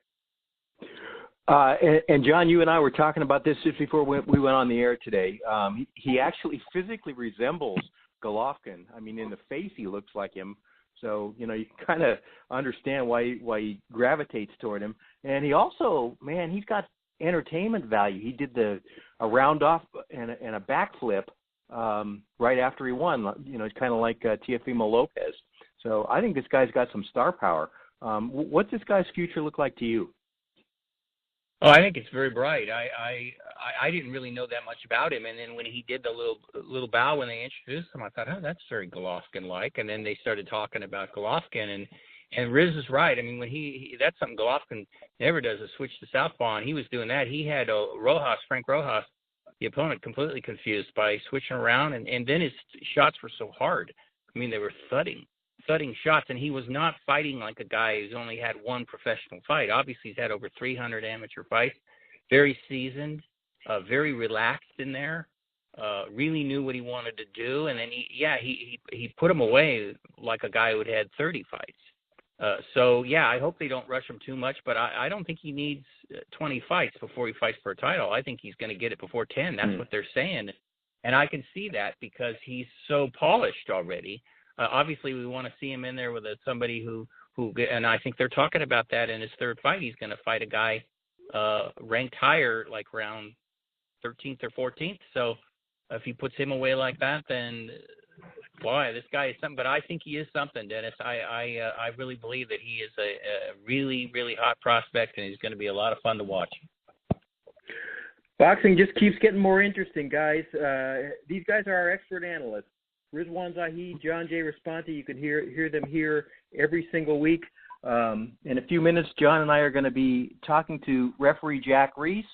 And John, you and I were talking about this just before we went on the air today. He actually physically resembles Golovkin. I mean, in the face, he looks like him. So, you can kind of understand why he gravitates toward him. And he also, man, he's got entertainment value. He did a round off and a backflip right after he won. It's kind of like Teofimo Lopez. So I think this guy's got some star power. What's this guy's future look like to you? Oh, I think it's very bright. I didn't really know that much about him, and then when he did the little bow when they introduced him, I thought, oh, that's very Golovkin-like. And then they started talking about Golovkin, and Riz is right. I mean, when he that's something Golovkin never does, is switch to southpaw, and he was doing that. He had Frank Rojas, the opponent, completely confused by switching around, and then his shots were so hard. I mean, they were thudding shots, and he was not fighting like a guy who's only had one professional fight. Obviously, he's had over 300 amateur fights, very seasoned, very relaxed in there, really knew what he wanted to do, and then he put him away like a guy who had had 30 fights. So, I hope they don't rush him too much, but I don't think he needs 20 fights before he fights for a title. I think he's going to get it before 10. That's what they're saying, and I can see that because he's so polished already. Obviously, we want to see him in there with somebody who, and I think they're talking about that in his third fight. He's going to fight a guy ranked higher, like round 13th or 14th. So if he puts him away like that, then boy, this guy is something. But I think he is something, Dennis. I really believe that he is a really, really hot prospect, and he's going to be a lot of fun to watch. Boxing just keeps getting more interesting, guys. These guys are our expert analysts. Rizwan Zahid, John J. Responti, you can hear them here every single week. In a few minutes, John and I are going to be talking to referee Jack Reiss,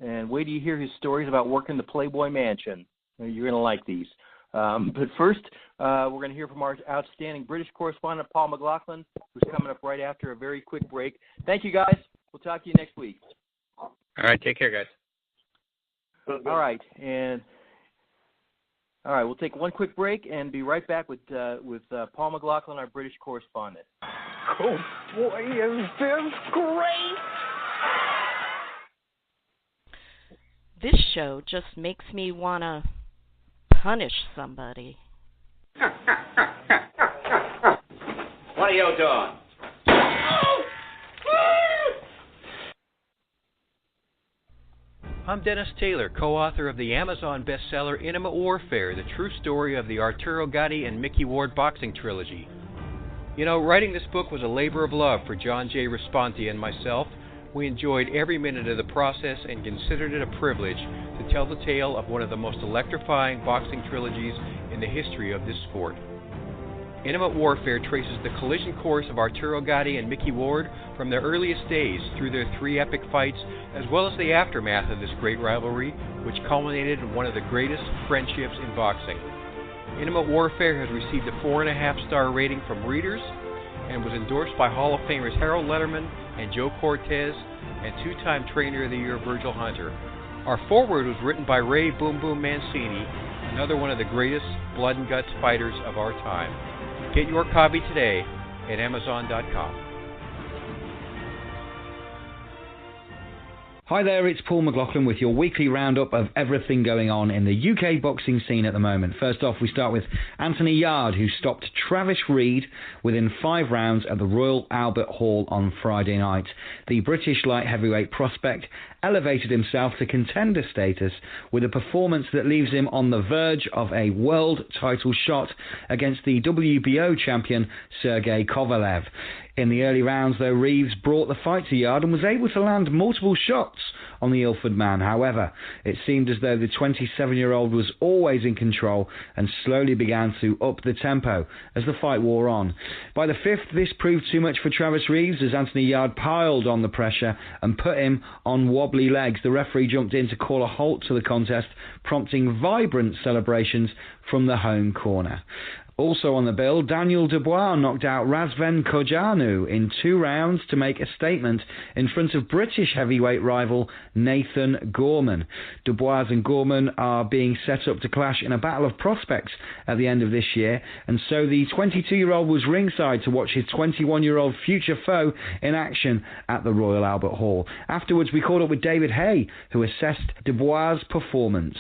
and wait till you hear his stories about working the Playboy Mansion. You're going to like these. But first, we're going to hear from our outstanding British correspondent, Paul McLaughlin, who's coming up right after a very quick break. Thank you, guys. We'll talk to you next week. All right, take care, guys. All right, we'll take one quick break and be right back with Paul McLaughlin, our British correspondent. Oh, boy, is this great! This show just makes me want to punish somebody. What are you doing? I'm Dennis Taylor, co-author of the Amazon bestseller Intimate Warfare, the true story of the Arturo Gatti and Mickey Ward boxing trilogy. Writing this book was a labor of love for John J. Responti and myself. We enjoyed every minute of the process and considered it a privilege to tell the tale of one of the most electrifying boxing trilogies in the history of this sport. Intimate Warfare traces the collision course of Arturo Gatti and Mickey Ward from their earliest days through their 3 epic fights, as well as the aftermath of this great rivalry, which culminated in one of the greatest friendships in boxing. Intimate Warfare has received a 4.5-star rating from readers and was endorsed by Hall of Famers Harold Letterman and Joe Cortez and 2-time Trainer of the Year Virgil Hunter. Our foreword was written by Ray Boom Boom Mancini, another one of the greatest blood and guts fighters of our time. Get your copy today at Amazon.com. Hi there, it's Paul McLaughlin with your weekly roundup of everything going on in the UK boxing scene at the moment. First off, we start with Anthony Yarde, who stopped Travis Reed within 5 rounds at the Royal Albert Hall on Friday night. The British light heavyweight prospect elevated himself to contender status with a performance that leaves him on the verge of a world title shot against the WBO champion Sergey Kovalev. In the early rounds, though, Reeves brought the fight to Yarde and was able to land multiple shots on the Ilford man. However, it seemed as though the 27-year-old was always in control and slowly began to up the tempo as the fight wore on. By the fifth, this proved too much for Travis Reeves as Anthony Yarde piled on the pressure and put him on wobbly legs. The referee jumped in to call a halt to the contest, prompting vibrant celebrations from the home corner. Also on the bill, Daniel Dubois knocked out Razvan Kojanu in 2 rounds to make a statement in front of British heavyweight rival Nathan Gorman. Dubois and Gorman are being set up to clash in a battle of prospects at the end of this year, and so the 22-year-old was ringside to watch his 21-year-old future foe in action at the Royal Albert Hall. Afterwards, we caught up with David Hay, who assessed Dubois' performance.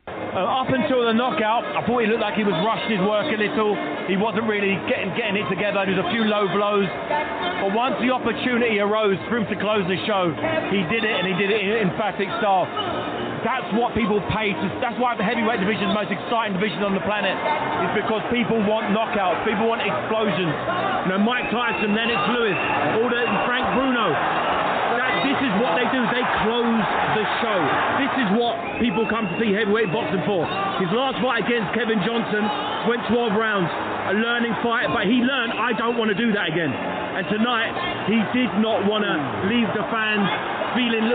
Up until the knockout, I thought he looked like he was rushing his work a little. He wasn't really getting it together. There was a few low blows. But once the opportunity arose for him to close the show, he did it, and he did it in emphatic style. That's what people pay to. That's why the heavyweight division is the most exciting division on the planet. Is because people want knockouts. People want explosions. You know, Mike Tyson, Lennox Lewis, Frank Bruno. This is what they do. They close the show. This is what people come to see heavyweight boxing for. His last fight against Kevin Johnson went 12 rounds. A learning fight, but he learned, I don't want to do that again. And tonight, he did not want to leave the fans feeling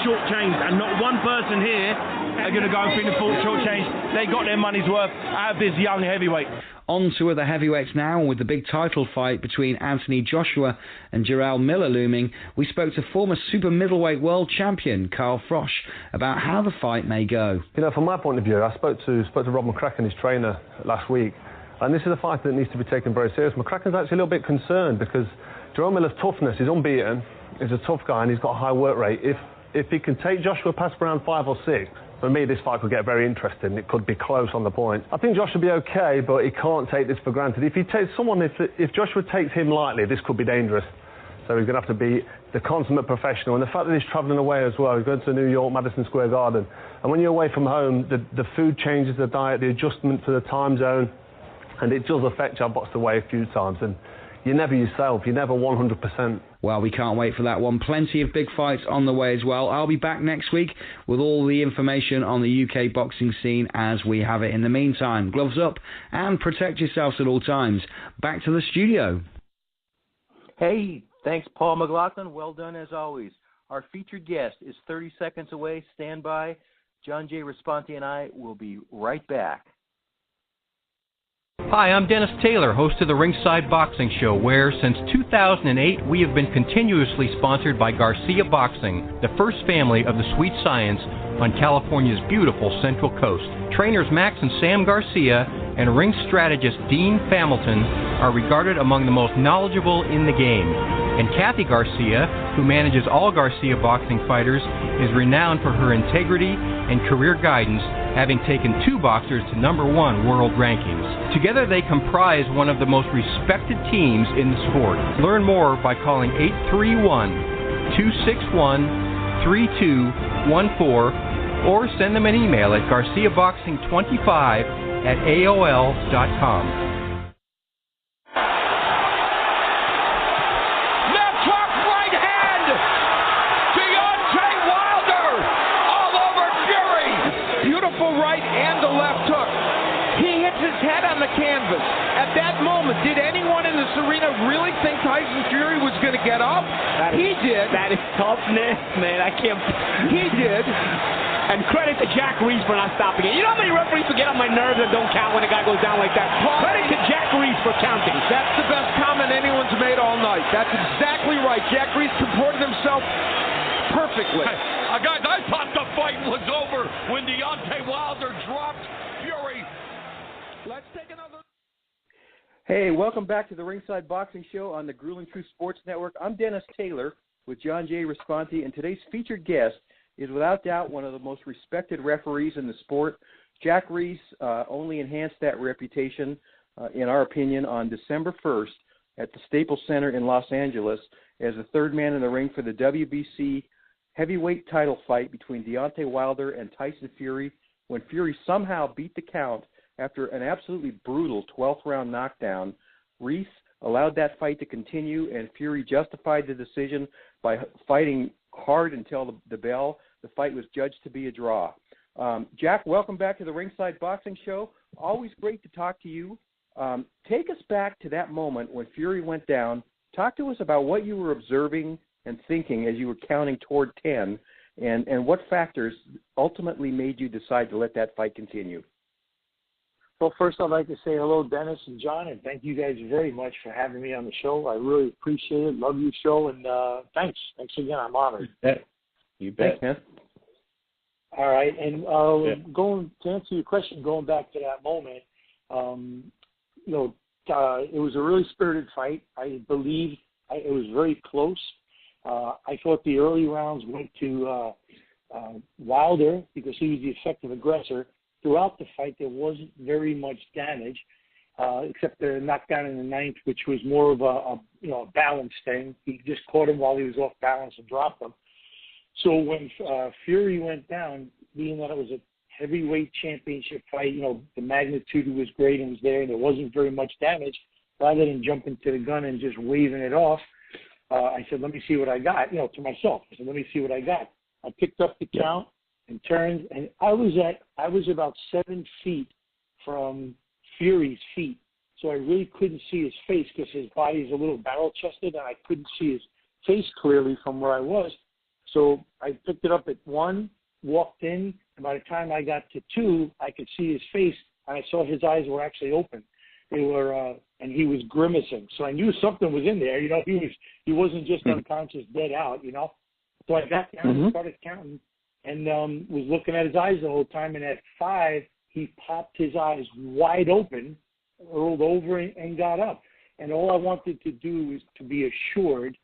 shortchanged. And not one person here are going to go and feeling shortchanged. They got their money's worth out of this young heavyweight. On to other heavyweights now, with the big title fight between Anthony Joshua and Jarrell Miller looming. We spoke to former super middleweight world champion Carl Frosch about how the fight may go. You know, from my point of view, I spoke to Rob McCracken, his trainer, last week, and this is a fight that needs to be taken very serious. McCracken's actually a little bit concerned because Jarrell Miller's toughness is unbeaten. He's a tough guy and he's got a high work rate. If he can take Joshua past round 5 or 6, for me, this fight could get very interesting. It could be close on the point. I think Joshua will be okay, but he can't take this for granted. If Joshua takes him lightly, this could be dangerous. So he's going to have to be the consummate professional. And the fact that he's travelling away as well, he's going to New York, Madison Square Garden. And when you're away from home, the food changes, the diet, the adjustment to the time zone, and it does affect you. I've boxed away a few times, and you're never yourself. You're never 100%. Well, we can't wait for that one. Plenty of big fights on the way as well. I'll be back next week with all the information on the UK boxing scene as we have it. In the meantime, gloves up and protect yourselves at all times. Back to the studio. Hey, thanks, Paul McLaughlin. Well done as always. Our featured guest is 30 seconds away. Stand by. John J. Responti and I will be right back. Hi, I'm Dennis Taylor, host of the Ringside Boxing Show, where since 2008 we have been continuously sponsored by Garcia Boxing, the first family of the sweet science on California's beautiful Central Coast. Trainers Max and Sam Garcia and ring strategist Dean Familton are regarded among the most knowledgeable in the game. And Kathy Garcia, who manages all Garcia boxing fighters, is renowned for her integrity and career guidance, having taken 2 boxers to #1 world rankings. Together they comprise one of the most respected teams in the sport. Learn more by calling 831-261-3214 or send them an email at garciaboxing25@aol.com. Left hook, right hand! Deontay Wilder all over Fury! Beautiful right and the left hook. He hits his head on the canvas. At that moment, did anyone in this arena really think Tyson Fury was going to get up? He did. That is toughness, man. I can't. He did. And credit to Jack Reiss for not stopping it. You know how many referees will get on my nerves and don't count when a guy goes down like that? Credit to Jack Reiss for counting. That's the best comment anyone's made all night. That's exactly right. Jack Reiss comported himself perfectly. Guys, I thought the fight was over when Deontay Wilder dropped Fury. Let's take another. Hey, welcome back to the Ringside Boxing Show on the Grueling Truth Sports Network. I'm Dennis Taylor with John J. Responti, and today's featured guest is without doubt one of the most respected referees in the sport. Jack Reiss only enhanced that reputation, in our opinion, on December 1st at the Staples Center in Los Angeles as the third man in the ring for the WBC heavyweight title fight between Deontay Wilder and Tyson Fury, when Fury somehow beat the count after an absolutely brutal 12th round knockdown. Reiss allowed that fight to continue, and Fury justified the decision by fighting hard until the bell. The fight was judged to be a draw. Jack, welcome back to the Ringside Boxing Show. Always great to talk to you. Take us back to that moment when Fury went down. Talk to us about what you were observing and thinking as you were counting toward 10, and what factors ultimately made you decide to let that fight continue. Well, first I'd like to say hello, Dennis and John, and thank you guys very much for having me on the show. I really appreciate it. Love your show, and thanks. Thanks again. I'm honored. You bet, man. All right, and going to answer your question, going back to that moment, it was a really spirited fight. I believe it was very close. I thought the early rounds went to Wilder because he was the effective aggressor. Throughout the fight, there wasn't very much damage, except the knockdown in the ninth, which was more of a balance thing. He just caught him while he was off balance and dropped him. So when Fury went down, being that it was a heavyweight championship fight, the magnitude was great and was there, and there wasn't very much damage. Rather than jumping to the gun and just waving it off, I said, let me see what I got, to myself. I said, let me see what I got. I picked up the count and turned, and I was about 7 feet from Fury's feet. So I really couldn't see his face because his body is a little barrel-chested, and I couldn't see his face clearly from where I was. So I picked it up at 1, walked in, and by the time I got to 2, I could see his face, and I saw his eyes were actually open. They were, and he was grimacing. So I knew something was in there. He wasn't just unconscious, dead out. So I got down and started counting, and was looking at his eyes the whole time. And at 5, he popped his eyes wide open, rolled over, and got up. And all I wanted to do was to be assured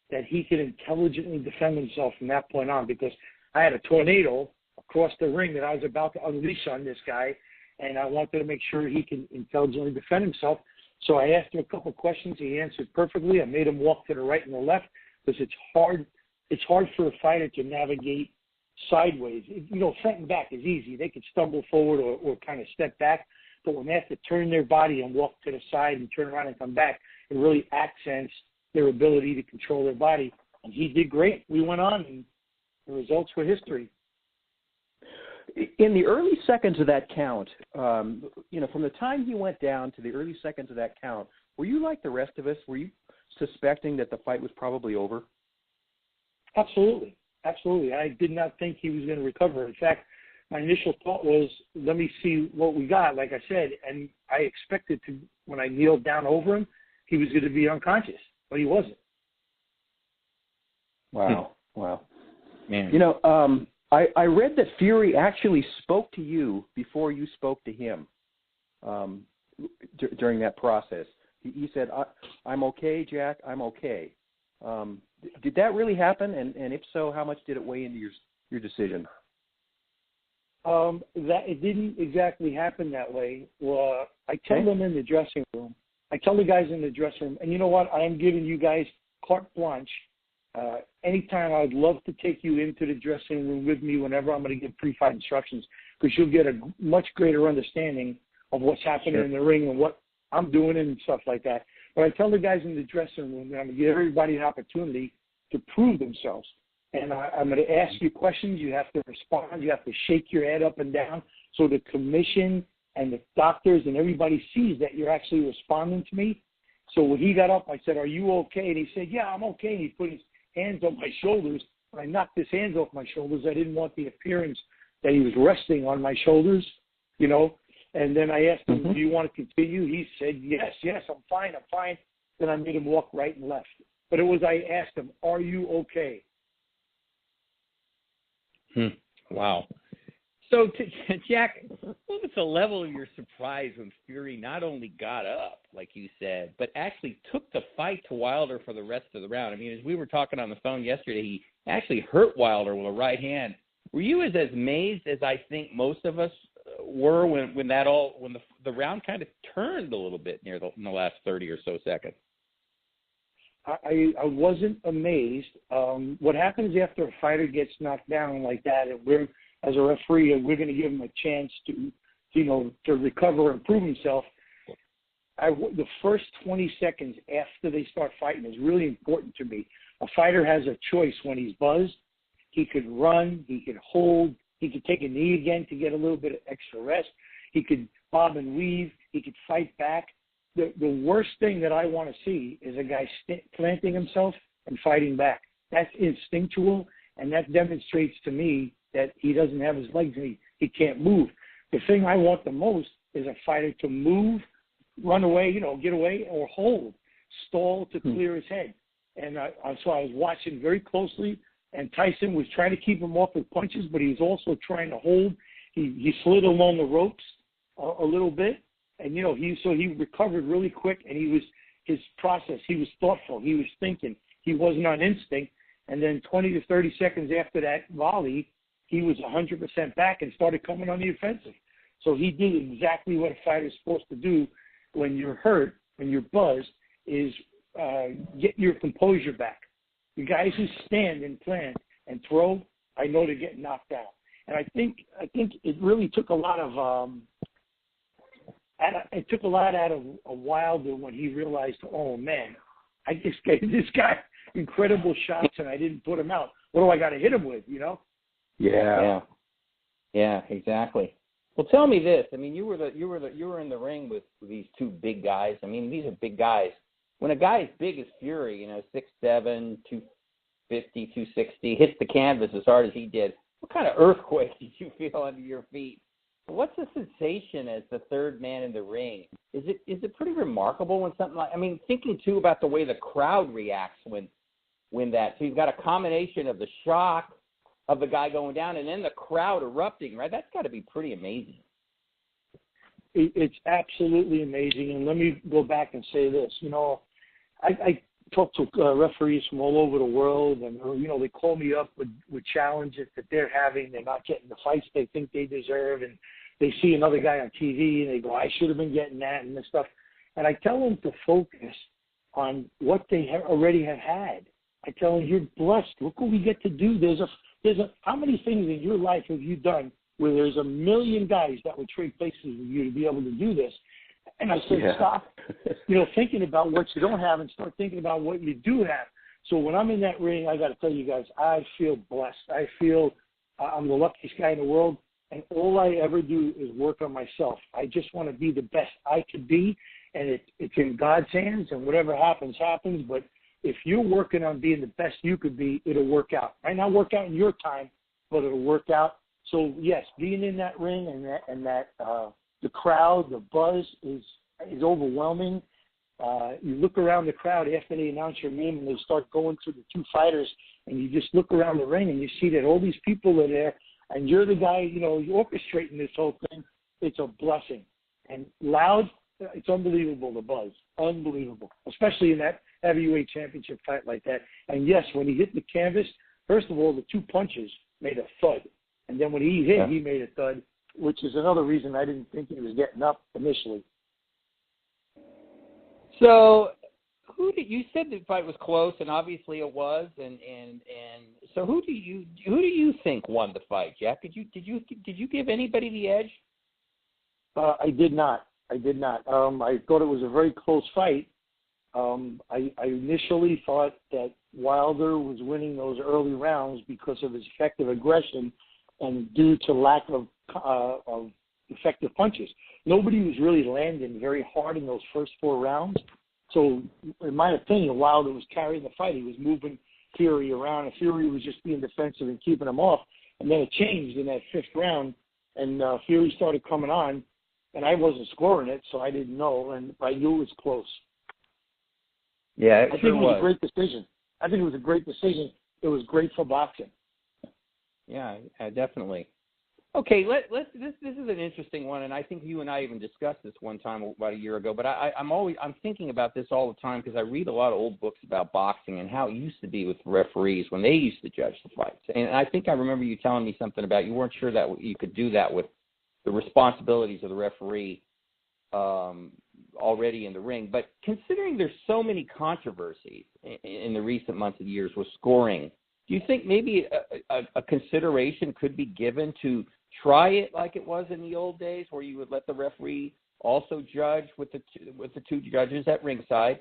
that he could intelligently defend himself from that point on, because I had a tornado across the ring that I was about to unleash on this guy, and I wanted to make sure he can intelligently defend himself. So I asked him a couple of questions. He answered perfectly. I made him walk to the right and the left because it's hard for a fighter to navigate sideways. Front and back is easy. They could stumble forward or kind of step back. But when they have to turn their body and walk to the side and turn around and come back, it really accents their ability to control their body. And he did great. We went on, and the results were history. In the early seconds of that count, from the time he went down to the early seconds of that count, were you like the rest of us? Were you suspecting that the fight was probably over? Absolutely. Absolutely. I did not think he was going to recover. In fact, my initial thought was, let me see what we got, like I said, and I expected to, when I kneeled down over him, he was going to be unconscious, but he wasn't. Wow. Man. I read that Fury actually spoke to you before you spoke to him during that process. He said, I'm okay, Jack, I'm okay. Did that really happen? And if so, how much did it weigh into your decision? That it didn't exactly happen that way. Well, I tell them in the dressing room. I tell the guys in the dressing room, and you know what? I am giving you guys carte blanche. Anytime, I'd love to take you into the dressing room with me whenever I'm going to give pre-fight instructions, because you'll get a much greater understanding of what's happening in the ring and what I'm doing and stuff like that. But I tell the guys in the dressing room that I'm going to give everybody an opportunity to prove themselves. And I'm going to ask you questions. You have to respond. You have to shake your head up and down so the commission and the doctors and everybody sees that you're actually responding to me. So when he got up, I said, are you okay? And he said, yeah, I'm okay. And he put his hands on my shoulders. When I knocked his hands off my shoulders, I didn't want the appearance that he was resting on my shoulders, And then I asked him, do you want to continue? He said, yes, I'm fine. Then I made him walk right and left. But I asked him, are you okay? Wow. So, Jack, what was the level of your surprise when Fury not only got up, like you said, but actually took the fight to Wilder for the rest of the round? I mean, as we were talking on the phone yesterday, he actually hurt Wilder with a right hand. Were you as amazed as I think most of us were when the round kind of turned a little bit in the last 30 or so seconds? I wasn't amazed. What happens after a fighter gets knocked down like that, and we're, as a referee, we're going to give him a chance to recover and prove himself. The first 20 seconds after they start fighting is really important to me. A fighter has a choice when he's buzzed. He could run. He could hold. He could take a knee again to get a little bit of extra rest. He could bob and weave. He could fight back. The worst thing that I want to see is a guy planting himself and fighting back. That's instinctual, and that demonstrates to me that he doesn't have his legs and he can't move. The thing I want the most is a fighter to move, run away, get away, or hold, stall to clear his head. And so I was watching very closely, and Tyson was trying to keep him off with punches, but he was also trying to hold. He slid along the ropes a little bit, and he recovered really quick. And his process. He was thoughtful. He was thinking. He wasn't on instinct. And then 20 to 30 seconds after that volley, he was 100% back and started coming on the offensive. So he did exactly what a fighter's supposed to do when you're hurt, when you're buzzed, is get your composure back. The guys who stand and plan and throw, I know they're getting knocked out. And I think it really took a lot of out of Wilder when he realized, oh man, I just gave this guy incredible shots and I didn't put him out. What do I got to hit him with? Yeah, exactly. Well, tell me this. I mean, you were in the ring with these two big guys. I mean, these are big guys. When a guy as big as Fury, 6'7", 250, 260, hits the canvas as hard as he did, what kind of earthquake did you feel under your feet? What's the sensation as the third man in the ring? Is it pretty remarkable when something like, I mean, thinking too about the way the crowd reacts when that, so you've got a combination of the shock of the guy going down and then the crowd erupting, right? That's got to be pretty amazing. It's absolutely amazing. And let me go back and say this. I talk to referees from all over the world, and they call me up with challenges that they're having. They're not getting the fights they think they deserve, and they see another guy on TV and they go, I should have been getting that and this stuff. And I tell them to focus on what they already have had. I tell them, you're blessed. Look what we get to do. How many things in your life have you done where there's a million guys that would trade places with you to be able to do this? And I said, stop, thinking about what you don't have and start thinking about what you do have. So when I'm in that ring, I got to tell you guys, I feel blessed. I feel I'm the luckiest guy in the world, and all I ever do is work on myself. I just want to be the best I could be, and it's in God's hands, and whatever happens, happens. But if you're working on being the best you could be, it'll work out. Might not work out in your time, but it'll work out. So, yes, being in that ring and that the crowd, the buzz is overwhelming. You look around the crowd after they announce your name and they start going through the two fighters, and you just look around the ring and you see that all these people are there, and you're the guy, you're orchestrating this whole thing. It's a blessing. And loud, it's unbelievable, the buzz. Unbelievable, especially in that heavyweight championship fight like that. And, yes, when he hit the canvas, first of all, the two punches made a thud. And then when he hit, he made a thud, which is another reason I didn't think he was getting up initially. So, you said the fight was close, and obviously it was, and so who do you think won the fight, Jack? Did you give anybody the edge? I did not. I thought it was a very close fight. I initially thought that Wilder was winning those early rounds because of his effective aggression and due to lack of effective punches. Nobody was really landing very hard in those first 4 rounds. So, in my opinion, Wilder was carrying the fight. He was moving Fury around, and Fury was just being defensive and keeping him off. And then it changed in that 5th round, and Fury started coming on, and I wasn't scoring it, so I didn't know, and I knew it was close. Yeah, I think it was a great decision. It was great for boxing. Yeah, definitely. Okay, this is an interesting one, and I think you and I even discussed this one time about a year ago. But I'm thinking about this all the time because I read a lot of old books about boxing and how it used to be with referees when they used to judge the fights. And I think I remember you telling me something about you weren't sure that you could do that with the responsibilities of the referee already in the ring. But considering there's so many controversies in the recent months and years with scoring, do you think maybe a consideration could be given to try it like it was in the old days, where you would let the referee also judge with the two judges at ringside,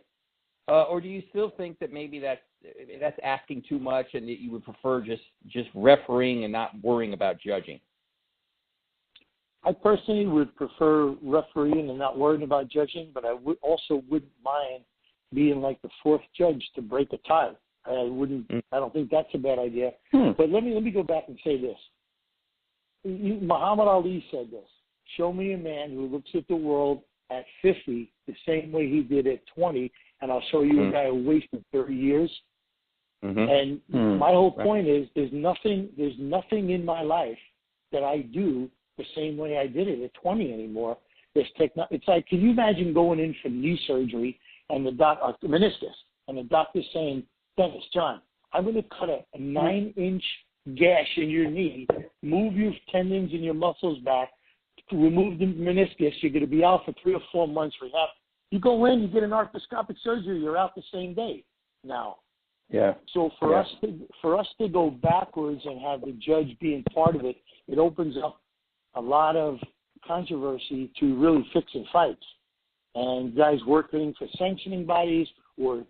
or do you still think that maybe that's asking too much, and that you would prefer just refereeing and not worrying about judging? I personally would prefer refereeing and not worrying about judging, but I wouldn't mind being like the fourth judge to break a tie. I don't think that's a bad idea. But let me go back and say this. Muhammad Ali said this: show me a man who looks at the world at 50 the same way he did at 20, and I'll show you a guy who wasted 30 years. And my whole point is there's nothing in my life that I do the same way I did it at 20 anymore. It's like, can you imagine going in for knee surgery and the meniscus, and the doctor's saying, Dennis, John, I'm going to cut a 9-inch gash in your knee, move your tendons and your muscles back, remove the meniscus. You're going to be out for 3 or 4 months rehab. You go in, you get an arthroscopic surgery, you're out the same day now. Yeah. So for us to go backwards and have the judge being part of it, it opens up a lot of controversy to really fixing fights. And guys working for sanctioning bodies or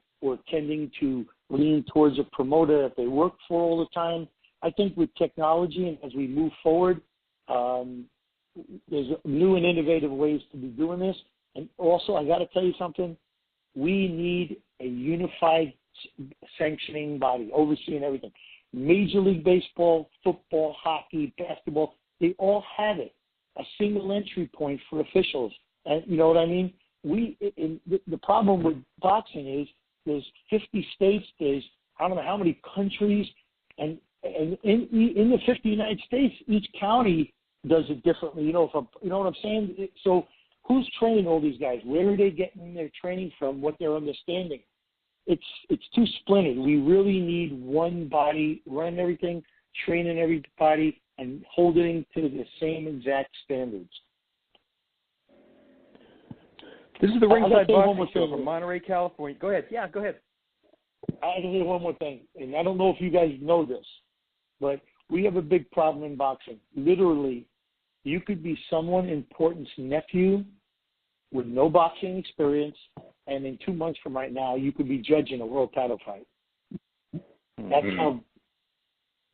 tending to lean towards a promoter that they work for all the time. I think with technology and as we move forward, there's new and innovative ways to be doing this. And also, I got to tell you something. We need a unified sanctioning body overseeing everything. Major League Baseball, football, hockey, basketball, they all have it. A single entry point for officials. And you know what I mean? The problem with boxing is there's 50 states, there's I don't know how many countries, and in the 50 United States, each county does it differently. You know what I'm saying? So who's training all these guys? Where are they getting their training from? What they're understanding? It's too splintered. We really need one body, run everything, training everybody, and holding to the same exact standards. This is the Ringside Boxing Show from Monterey, California. Go ahead. Yeah, go ahead. I can say one more thing, and I don't know if you guys know this, but we have a big problem in boxing. Literally, you could be someone important's nephew with no boxing experience, and in 2 months from right now, you could be judging a world title fight. That's how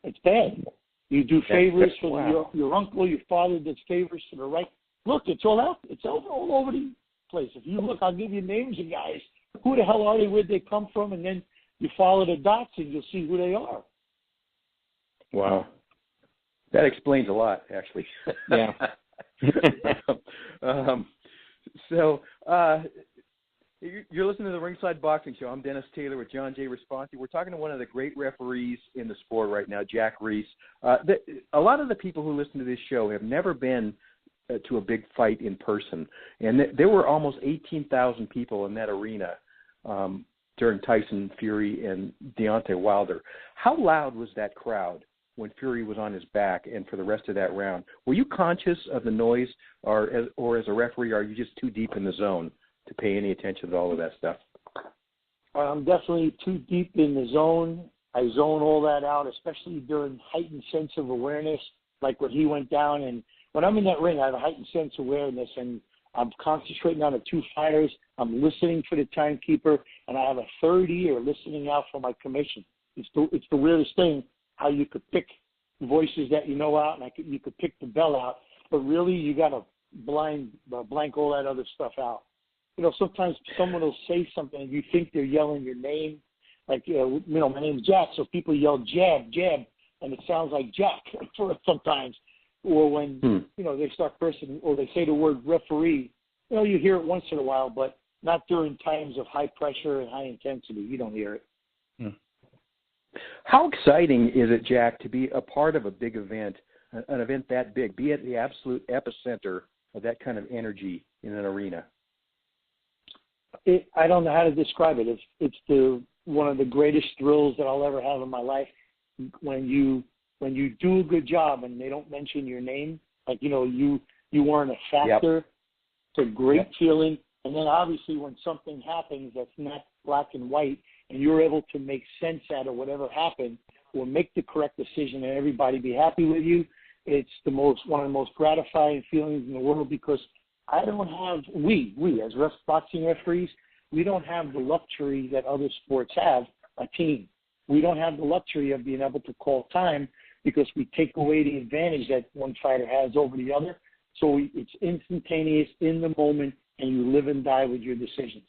it's bad. You do favors for your uncle, your father does favors for the right. Look, it's all out. It's all over the place. If you look, I'll give you names of guys. Who the hell are they? Where'd they come from? And then you follow the dots and you'll see who they are. Wow. That explains a lot, actually. Yeah. You're listening to the Ringside Boxing Show. I'm Dennis Taylor with John J. Responti. We're talking to one of the great referees in the sport right now, Jack Reiss. A lot of the people who listen to this show have never been to a big fight in person. And there were almost 18,000 people in that arena during Tyson Fury and Deontay Wilder. How loud was that crowd when Fury was on his back and for the rest of that round? Were you conscious of the noise, or as a referee, are you just too deep in the zone to pay any attention to all of that stuff? I'm definitely too deep in the zone. I zone all that out, especially during heightened sense of awareness, like when he went down. And when I'm in that ring, I have a heightened sense of awareness, and I'm concentrating on the two fighters. I'm listening for the timekeeper, and I have a third ear listening out for my commission. It's the weirdest thing how you could pick voices that you know out, and you could pick the bell out, but really you got to blank all that other stuff out. You know, sometimes someone will say something and you think they're yelling your name. Like, my name's Jack, so people yell jab, jab, and it sounds like Jack sometimes. Or when, they start cursing or they say the word referee, you hear it once in a while, but not during times of high pressure and high intensity. You don't hear it. How exciting is it, Jack, to be a part of a big event, an event that big, be at the absolute epicenter of that kind of energy in an arena? I don't know how to describe it. It's one of the greatest thrills that I'll ever have in my life. When you do a good job and they don't mention your name, like you weren't a factor. Yep. It's a great feeling. And then obviously when something happens that's not black and white, and you're able to make sense out of whatever happened, or make the correct decision, and everybody be happy with you, it's one of the most gratifying feelings in the world, because I don't have we as boxing referees, we don't have the luxury that other sports have, a team. We don't have the luxury of being able to call time because we take away the advantage that one fighter has over the other. So it's instantaneous, in the moment, and you live and die with your decisions.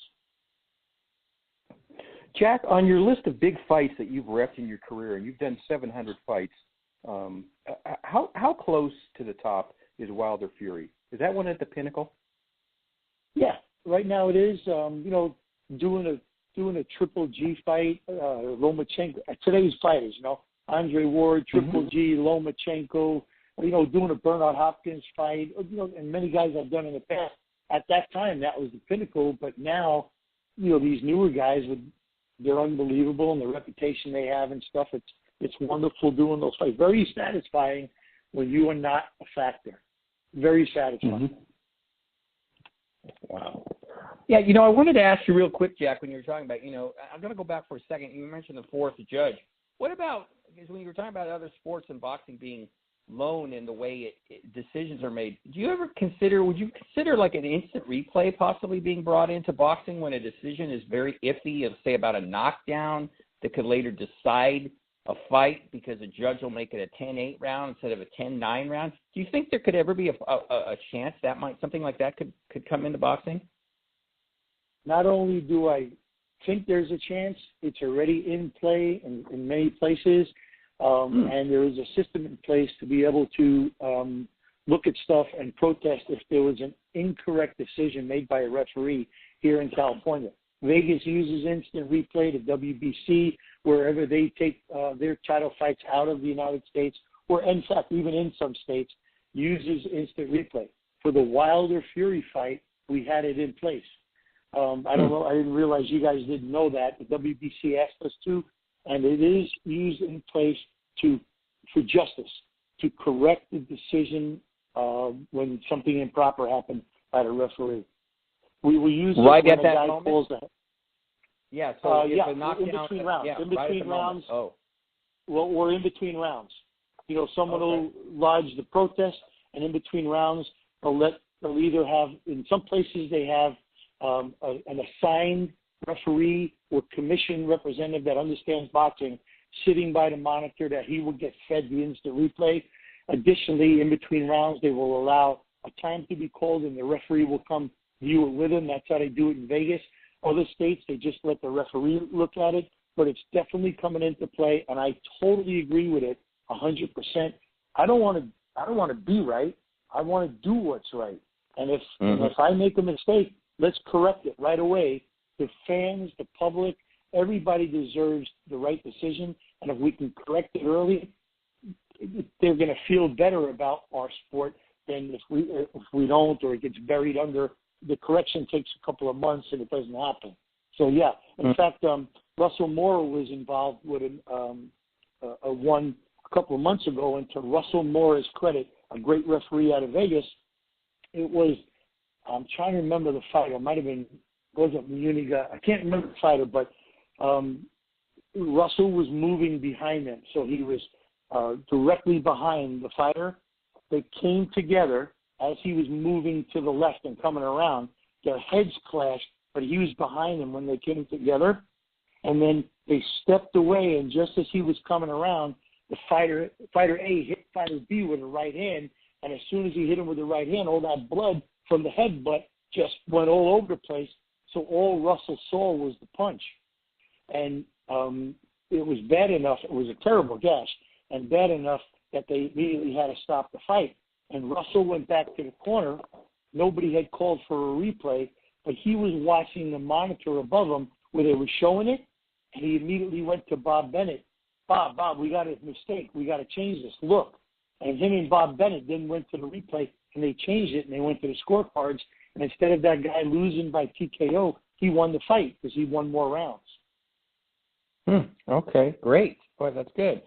Jack, on your list of big fights that you've reffed in your career, and you've done 700 fights, how close to the top is Wilder Fury? Is that one at the pinnacle? Yeah, right now it is. Doing a Triple G fight, Lomachenko. Today's fighters, Andre Ward, Triple G, Lomachenko. Doing a Bernard Hopkins fight. And many guys I've done in the past. At that time, that was the pinnacle. But now, these newer guys they're unbelievable, and the reputation they have and stuff. It's wonderful doing those fights. Very satisfying when you are not a factor. Very satisfying. Wow. Yeah, I wanted to ask you real quick, Jack, when you were talking about, I'm going to go back for a second. You mentioned the fourth judge. What about, because when you were talking about other sports and boxing being lone in the way decisions are made, would you consider like an instant replay possibly being brought into boxing when a decision is very iffy, say about a knockdown that could later decide a fight because a judge will make it a 10-8 round instead of a 10-9 round? Do you think there could ever be a chance that something like that could come into boxing? Not only do I think there's a chance, it's already in play in many places, and there is a system in place to be able to look at stuff and protest if there was an incorrect decision made by a referee here in California. Vegas uses instant replay, the WBC, wherever they take their title fights out of the United States, or in fact, even in some states, uses instant replay. For the Wilder Fury fight, we had it in place. I don't know. I didn't realize you guys didn't know that. The WBC asked us to, and it is used in place for justice, to correct the decision when something improper happened by the referee. We will use it right when at that guy moment. pulls that. Yeah. So yeah, a knockdown, in between rounds. Yeah, in between rounds. Oh. Well, we're in between rounds. Someone will lodge the protest, and in between rounds, they'll either have, in some places they have an assigned referee or commission representative that understands boxing sitting by the monitor that he will get fed the instant replay. Additionally, in between rounds, they will allow a time to be called, and the referee will come view it with him. That's how they do it in Vegas. Other states, they just let the referee look at it, but it's definitely coming into play, and I totally agree with it 100%. I don't want to be right. I want to do what's right. And if I make a mistake, let's correct it right away. The fans, the public, everybody deserves the right decision, and if we can correct it early, they're going to feel better about our sport than if we don't, or it gets buried under. The correction takes a couple of months and it doesn't happen. So yeah, in fact, Russell Moore was involved with a one a couple of months ago, and to Russell Moore's credit, a great referee out of Vegas, it was, I'm trying to remember the fighter. It might have been, wasn't Muniga. I can't remember the fighter, but Russell was moving behind him, so he was directly behind the fighter. They came together as he was moving to the left and coming around. Their heads clashed, but he was behind them when they came together. And then they stepped away, and just as he was coming around, the fighter A hit fighter B with a right hand, and as soon as he hit him with the right hand, all that blood from the headbutt just went all over the place. So all Russell saw was the punch. And it was bad enough, it was a terrible gash, and bad enough that they immediately had to stop the fight. And Russell went back to the corner. Nobody had called for a replay, but he was watching the monitor above him where they were showing it, and he immediately went to Bob Bennett. Bob, we got a mistake. We got to change this. Look. And him and Bob Bennett then went to the replay, and they changed it, and they went to the scorecards. And instead of that guy losing by TKO, he won the fight because he won more rounds. Okay, great. Boy, that's good.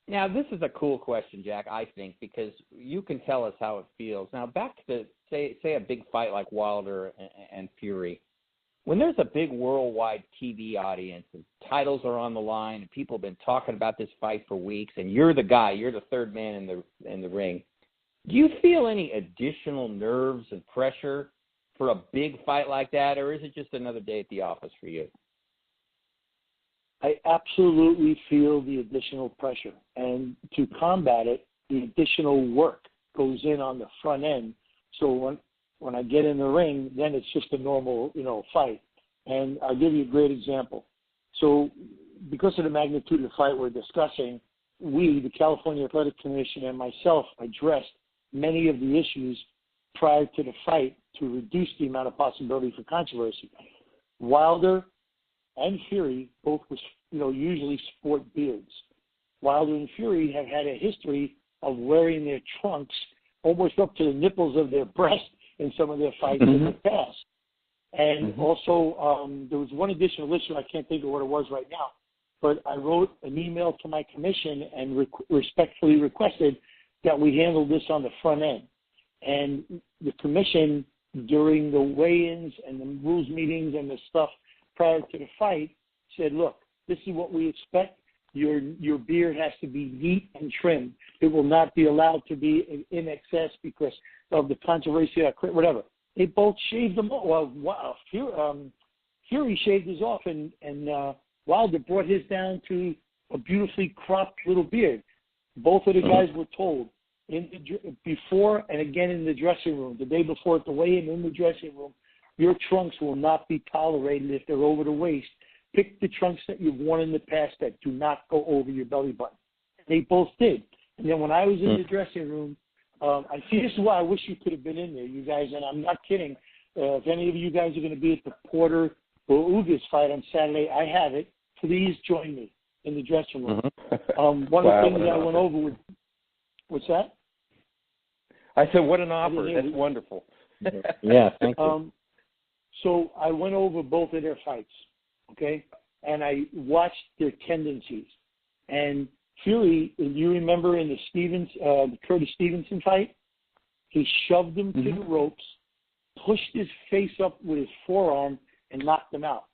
Now, this is a cool question, Jack, I think, because you can tell us how it feels. Now, back to, say a big fight like Wilder and Fury. When there's a big worldwide TV audience and titles are on the line and people have been talking about this fight for weeks and you're the guy, you're the third man in the ring, do you feel any additional nerves and pressure for a big fight like that, or is it just another day at the office for you? I absolutely feel the additional pressure, and to combat it, the additional work goes in on the front end. So when I get in the ring, then it's just a normal, fight. And I'll give you a great example. So because of the magnitude of the fight we're discussing, we, the California Athletic Commission, and myself addressed many of the issues prior to the fight to reduce the amount of possibility for controversy. Wilder and Fury both usually sport beards. Wilder and Fury have had a history of wearing their trunks almost up to the nipples of their breast in some of their fights in the past. And also, there was one additional issue, I can't think of what it was right now, but I wrote an email to my commission and respectfully requested that we handle this on the front end. And the commission, during the weigh-ins and the rules meetings and the stuff prior to the fight, said, look, this is what we expect. Your beard has to be neat and trimmed. It will not be allowed to be in excess because of the controversy, whatever. They both shaved them off. Well, Fury shaved his off, and Wilder brought his down to a beautifully cropped little beard. Both of the guys were told before and again in the dressing room, the day before at the weigh-in in the dressing room, your trunks will not be tolerated if they're over the waist. Pick the trunks that you've worn in the past that do not go over your belly button. They both did. And then when I was in the dressing room, I see this is why I wish you could have been in there, you guys, and I'm not kidding. If any of you guys are going to be at the Porter or Ugas fight on Saturday, I have it. Please join me in the dressing room. One of the things I went over with, what's that? I said, what an offer. That's wonderful. Yeah, thank you. So I went over both of their fights, okay? And I watched their tendencies. And Fury, you remember in the Curtis Stevenson fight, he shoved him to the ropes, pushed his face up with his forearm, and knocked him out.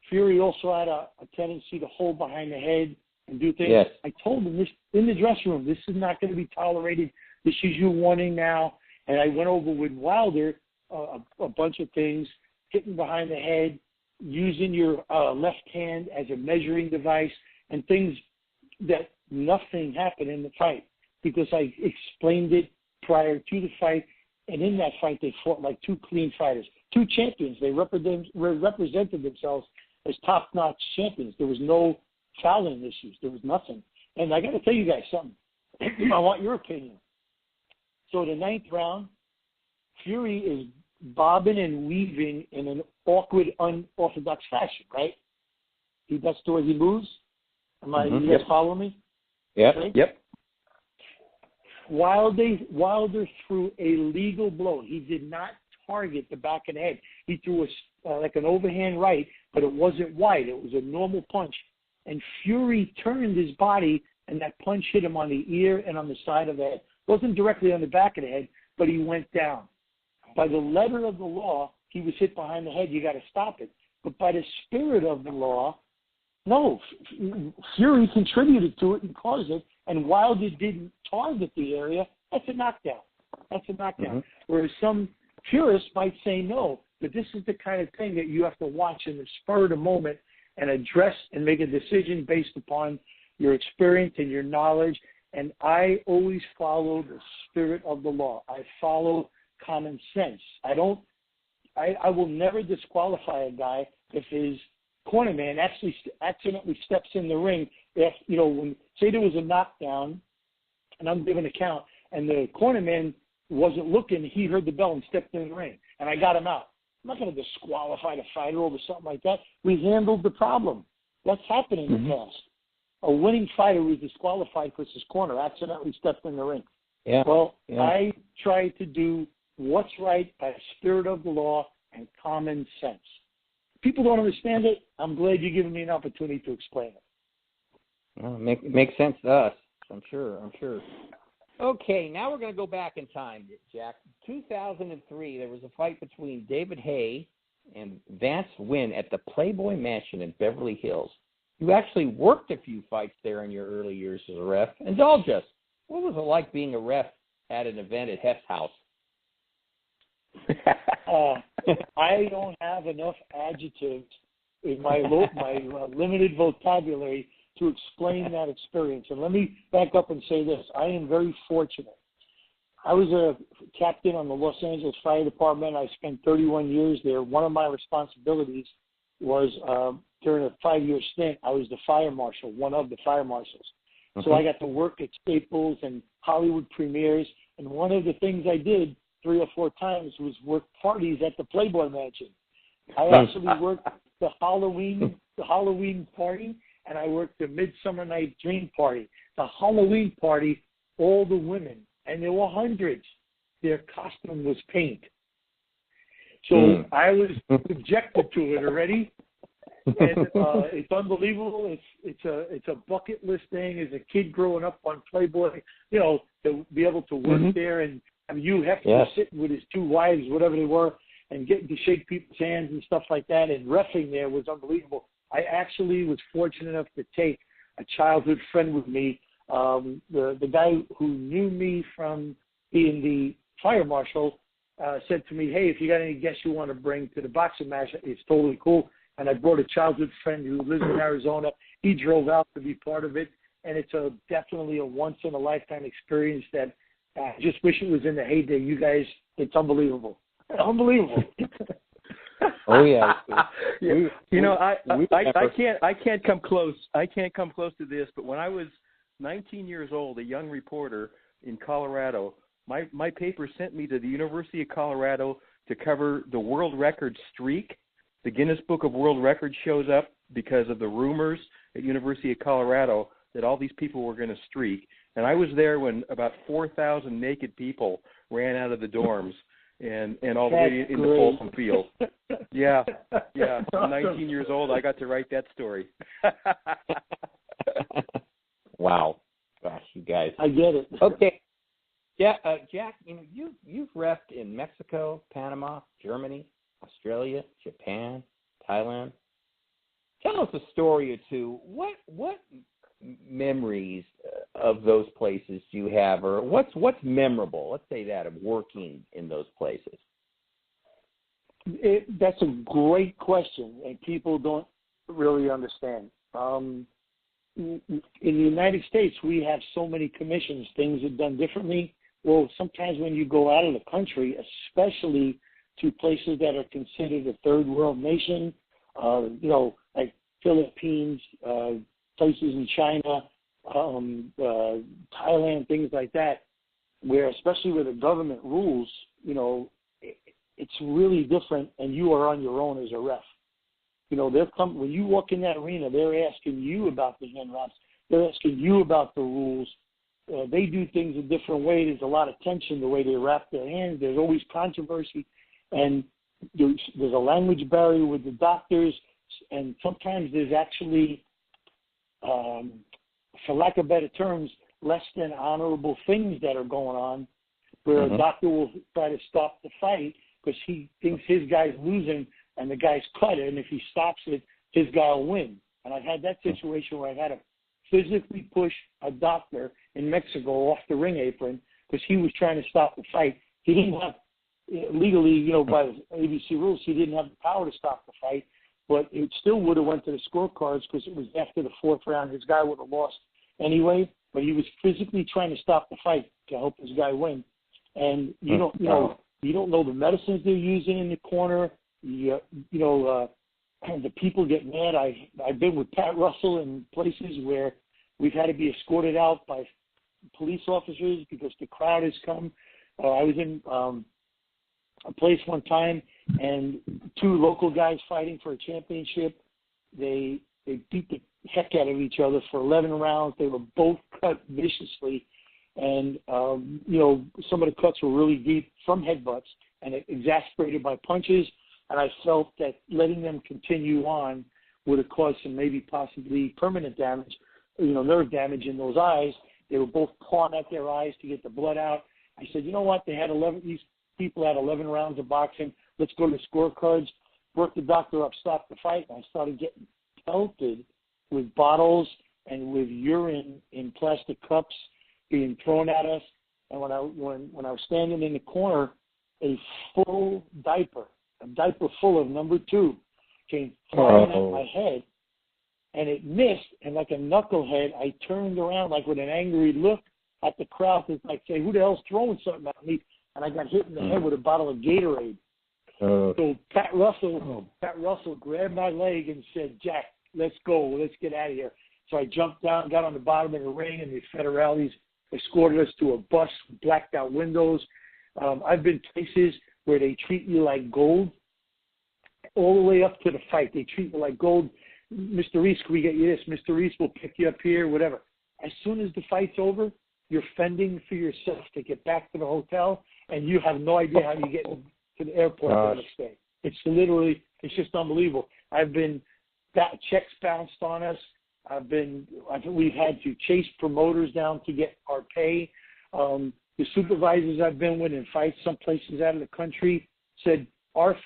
Fury also had a tendency to hold behind the head and do things. Yes. I told him this in the dressing room, this is not going to be tolerated. This is your warning now. And I went over with Wilder a bunch of things, hitting behind the head, using your left hand as a measuring device, and things that nothing happened in the fight because I explained it prior to the fight. And in that fight, they fought like two clean fighters, two champions. They represented themselves as top-notch champions. There was no fouling issues. There was nothing. And I got to tell you guys something. I want your opinion. So the 9th round, Fury is bobbing and weaving in an awkward, unorthodox fashion, right? That's the way he moves. You guys follow me? Yep. Okay? Yep. Wilder threw a legal blow. He did not target the back of the head. He threw like an overhand right, but it wasn't wide. It was a normal punch. And Fury turned his body, and that punch hit him on the ear and on the side of the head. It wasn't directly on the back of the head, but he went down. By the letter of the law, he was hit behind the head. You got to stop it. But by the spirit of the law, no. Fury contributed to it and caused it, and Wilder didn't target the area. That's a knockdown. Whereas some purists might say no, but this is the kind of thing that you have to watch in the spur of the moment and address and make a decision based upon your experience and your knowledge. And I always follow the spirit of the law. I follow common sense. I will never disqualify a guy if his cornerman actually accidentally steps in the ring. If when say there was a knockdown, and I'm giving a count, and the cornerman wasn't looking, he heard the bell and stepped in the ring, and I got him out. I'm not going to disqualify the fighter over something like that. We handled the problem. That's happened in the past. A winning fighter was disqualified because his corner accidentally stepped in the ring. Yeah. Well, I try to do what's right by the spirit of the law and common sense. People don't understand it. I'm glad you're giving me an opportunity to explain it. Well, makes sense to us. I'm sure. Okay, now we're going to go back in time, Jack. 2003, there was a fight between David Haye and Vance Wynn at the Playboy Mansion in Beverly Hills. You actually worked a few fights there in your early years as a ref. Indulge us. What was it like being a ref at an event at Hef's house? I don't have enough adjectives in my limited vocabulary to explain that experience. And let me back up and say this. I am very fortunate. I was a captain on the Los Angeles Fire Department. I spent 31 years there. One of my responsibilities was during a 5-year stint, I was the fire marshal, one of the fire marshals. So I got to work at Staples and Hollywood premieres. And one of the things I did 3 or 4 times was work parties at the Playboy Mansion. I actually worked the Halloween party, and I worked the Midsummer Night Dream party. The Halloween party, all the women, and there were hundreds, their costume was paint. So I was subjected to it already. And it's unbelievable. It's a bucket list thing as a kid growing up on Playboy, to be able to work there, and Hugh Hefner sitting with his 2 wives, whatever they were, and getting to shake people's hands and stuff like that, and reffing there was unbelievable. I actually was fortunate enough to take a childhood friend with me. The guy who knew me from being the fire marshal said to me, hey, if you got any guests you want to bring to the boxing match, it's totally cool. And I brought a childhood friend who lives in Arizona. He drove out to be part of it, and it's definitely a once-in-a-lifetime experience that I just wish it was in the heyday. You guys, it's unbelievable. Unbelievable. Oh yeah. I can't come close. I can't come close to this. But when I was 19 years old, a young reporter in Colorado, my paper sent me to the University of Colorado to cover the world record streak. The Guinness Book of World Records shows up because of the rumors at University of Colorado that all these people were going to streak. And I was there when about 4,000 naked people ran out of the dorms and all the way into Folsom Field. Yeah. I'm 19 years old. I got to write that story. Wow. Gosh, you guys. I get it. Okay. Yeah, Jack, you've reffed in Mexico, Panama, Germany, Australia, Japan, Thailand. Tell us a story or two. What memories of those places do you have, or what's memorable? Let's say that, of working in those places. That's a great question, and people don't really understand. In the United States, we have so many commissions. Things are done differently. Well, sometimes when you go out of the country, especially to places that are considered a third world nation, like Philippines, places in China, Thailand, things like that, where especially where the government rules, it's really different, and you are on your own as a ref. When you walk in that arena, they're asking you about the hand wraps. They're asking you about the rules. They do things a different way. There's a lot of tension the way they wrap their hands. There's always controversy, and there's a language barrier with the doctors, and sometimes there's actually, for lack of better terms, less than honorable things that are going on, where a doctor will try to stop the fight because he thinks his guy's losing and the guy's cut it, and if he stops it, his guy will win. And I've had that situation where I had to physically push a doctor in Mexico off the ring apron because he was trying to stop the fight. He didn't have, legally, by the ABC rules, he didn't have the power to stop the fight, but it still would have went to the scorecards because it was after the 4th round. His guy would have lost anyway, but he was physically trying to stop the fight to help his guy win. And you don't know the medicines they're using in the corner. The people get mad. I've been with Pat Russell in places where we've had to be escorted out by police officers because the crowd has come. I was in a place one time, and 2 local guys fighting for a championship. They beat the heck out of each other for 11 rounds. They were both cut viciously, and some of the cuts were really deep from headbutts and exasperated by punches. And I felt that letting them continue on would have caused some maybe possibly permanent damage, nerve damage in those eyes. They were both pawing at their eyes to get the blood out. I said, you know what? These people had 11 rounds of boxing. Let's go to the scorecards. Work the doctor up, stop the fight. And I started getting pelted with bottles and with urine in plastic cups being thrown at us. And when I was standing in the corner, a full diaper, a diaper full of number 2, came flying at my head, and it missed, and like a knucklehead, I turned around like with an angry look at the crowd to like say, who the hell's throwing something at me? And I got hit in the head with a bottle of Gatorade. So Pat Russell grabbed my leg and said, Jack, let's go. Let's get out of here. So I jumped down, got on the bottom of the ring, and the federales escorted us to a bus, blacked out windows. I've been places where they treat you like gold all the way up to the fight. They treat you like gold. Mr. Reiss, can we get you this? Mr. Reiss will pick you up here, whatever. As soon as the fight's over, you're fending for yourself to get back to the hotel, and you have no idea how you get to the airport the next day. It's just unbelievable. Checks bounced on us. We've had to chase promoters down to get our pay. The supervisors I've been with in fights, some places out of the country, said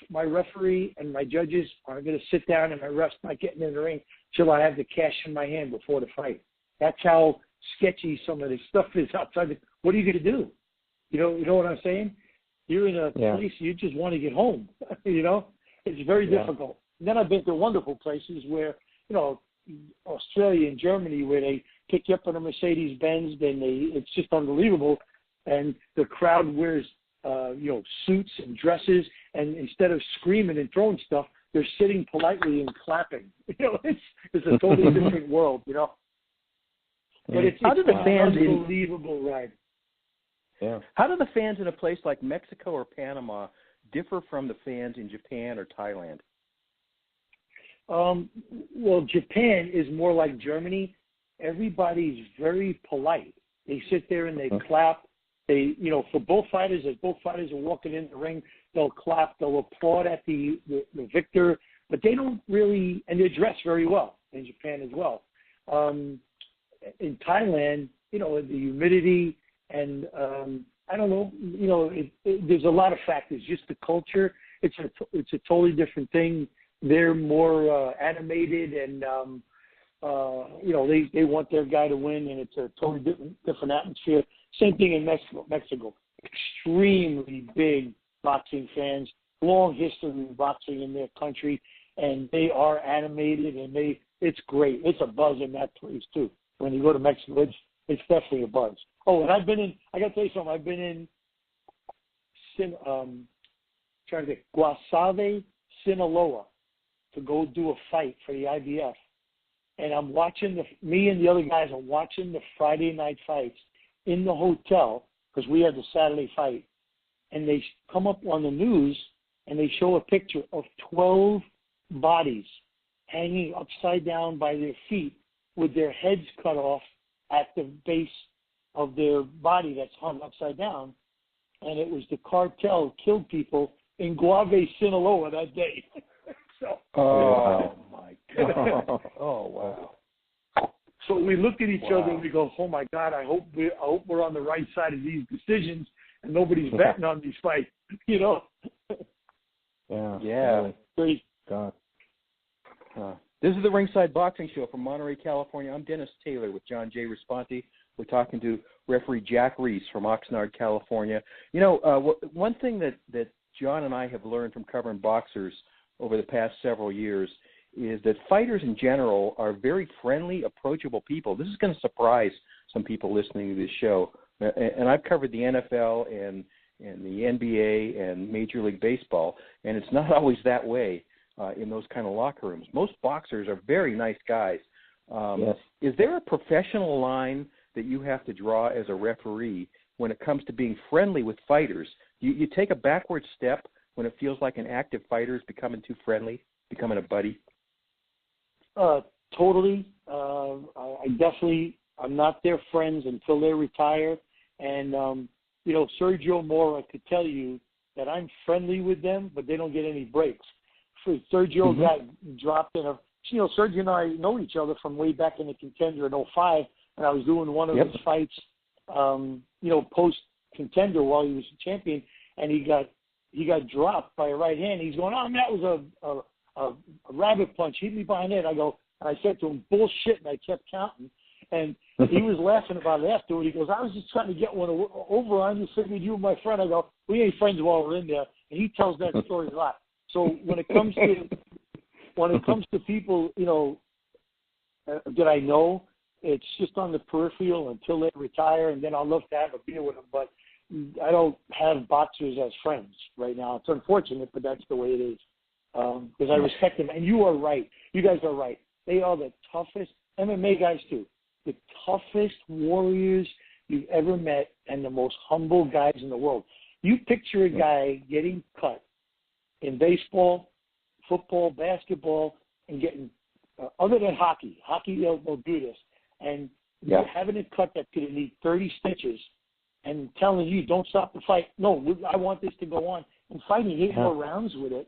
my referee and my judges are going to sit down and my ref's not getting in the ring till I have the cash in my hand before the fight. That's how sketchy some of this stuff is outside. What are you going to do? You know what I'm saying? You're in a place you just want to get home. It's very difficult. And then I've been to wonderful places where, Australia and Germany, where they pick you up in a Mercedes-Benz, it's just unbelievable. And the crowd wears, suits and dresses, and instead of screaming and throwing stuff, they're sitting politely and clapping. It's a totally different world, But it's an unbelievable ride. Yeah. How do the fans in a place like Mexico or Panama differ from the fans in Japan or Thailand? Well, Japan is more like Germany. Everybody's very polite. They sit there and they clap. They, for both fighters, as both fighters are walking in the ring, they'll clap, they'll applaud at the victor, but they don't really, and they're dressed very well in Japan as well. In Thailand, the humidity and I don't know, there's a lot of factors. Just the culture, it's a totally different thing. They're more animated, and they want their guy to win, and it's a totally different atmosphere. Same thing in Mexico. Extremely big boxing fans, long history of boxing in their country, and they are animated, and it's great. It's a buzz in that place too. When you go to Mexico, it's definitely a buzz. Oh, and I got to tell you something. I've been in Guasave, Sinaloa, to go do a fight for the IBF. And I'm watching me and the other guys are watching the Friday night fights in the hotel, because we had the Saturday fight. And they come up on the news and they show a picture of 12 bodies hanging upside down by their feet with their heads cut off at the base of their body that's hung upside down. And it was the cartel killed people in Guave, Sinaloa that day. My God. Oh, wow. So we look at each other and we go, oh, my God, I hope we're on the right side of these decisions and nobody's betting on these fights, Yeah. Great. God. This is the Ringside Boxing Show from Monterey, California. I'm Dennis Taylor with John J. Responti. We're talking to referee Jack Reiss from Oxnard, California. One thing that John and I have learned from covering boxers over the past several years is that fighters in general are very friendly, approachable people. This is going to surprise some people listening to this show. And I've covered the NFL and the NBA and Major League Baseball, and it's not always that way in those kind of locker rooms. Most boxers are very nice guys. Yes. Is there a professional line that you have to draw as a referee when it comes to being friendly with fighters? You take a backward step when it feels like an active fighter is becoming too friendly, becoming a buddy? Totally. I'm not their friends until they retire. And, Sergio Mora could tell you that I'm friendly with them, but they don't get any breaks. Sergio got dropped in Sergio and I know each other from way back in the Contender in 2005, and I was doing one of his fights, post-Contender while he was a champion, and he got dropped by a right hand. He's going, that was a rabbit punch. Hit me behind it. I said to him, bullshit, and I kept counting. And he was laughing about it afterward. He goes, I was just trying to get one over on you. Figured you were my friend. I go, we ain't friends while we're in there. And he tells that story a lot. So when it comes to people, that I know, it's just on the peripheral until they retire, and then I'll love to have a beer with them. But I don't have boxers as friends right now. It's unfortunate, but that's the way it is. Because I respect them. And you are right. You guys are right. They are the toughest, MMA guys too, the toughest warriors you've ever met and the most humble guys in the world. You picture a guy getting cut in baseball, football, basketball, and getting, other than hockey they'll do this, and having it cut that could need 30 stitches and telling you, don't stop the fight. No, I want this to go on. And fighting 8 more rounds with it,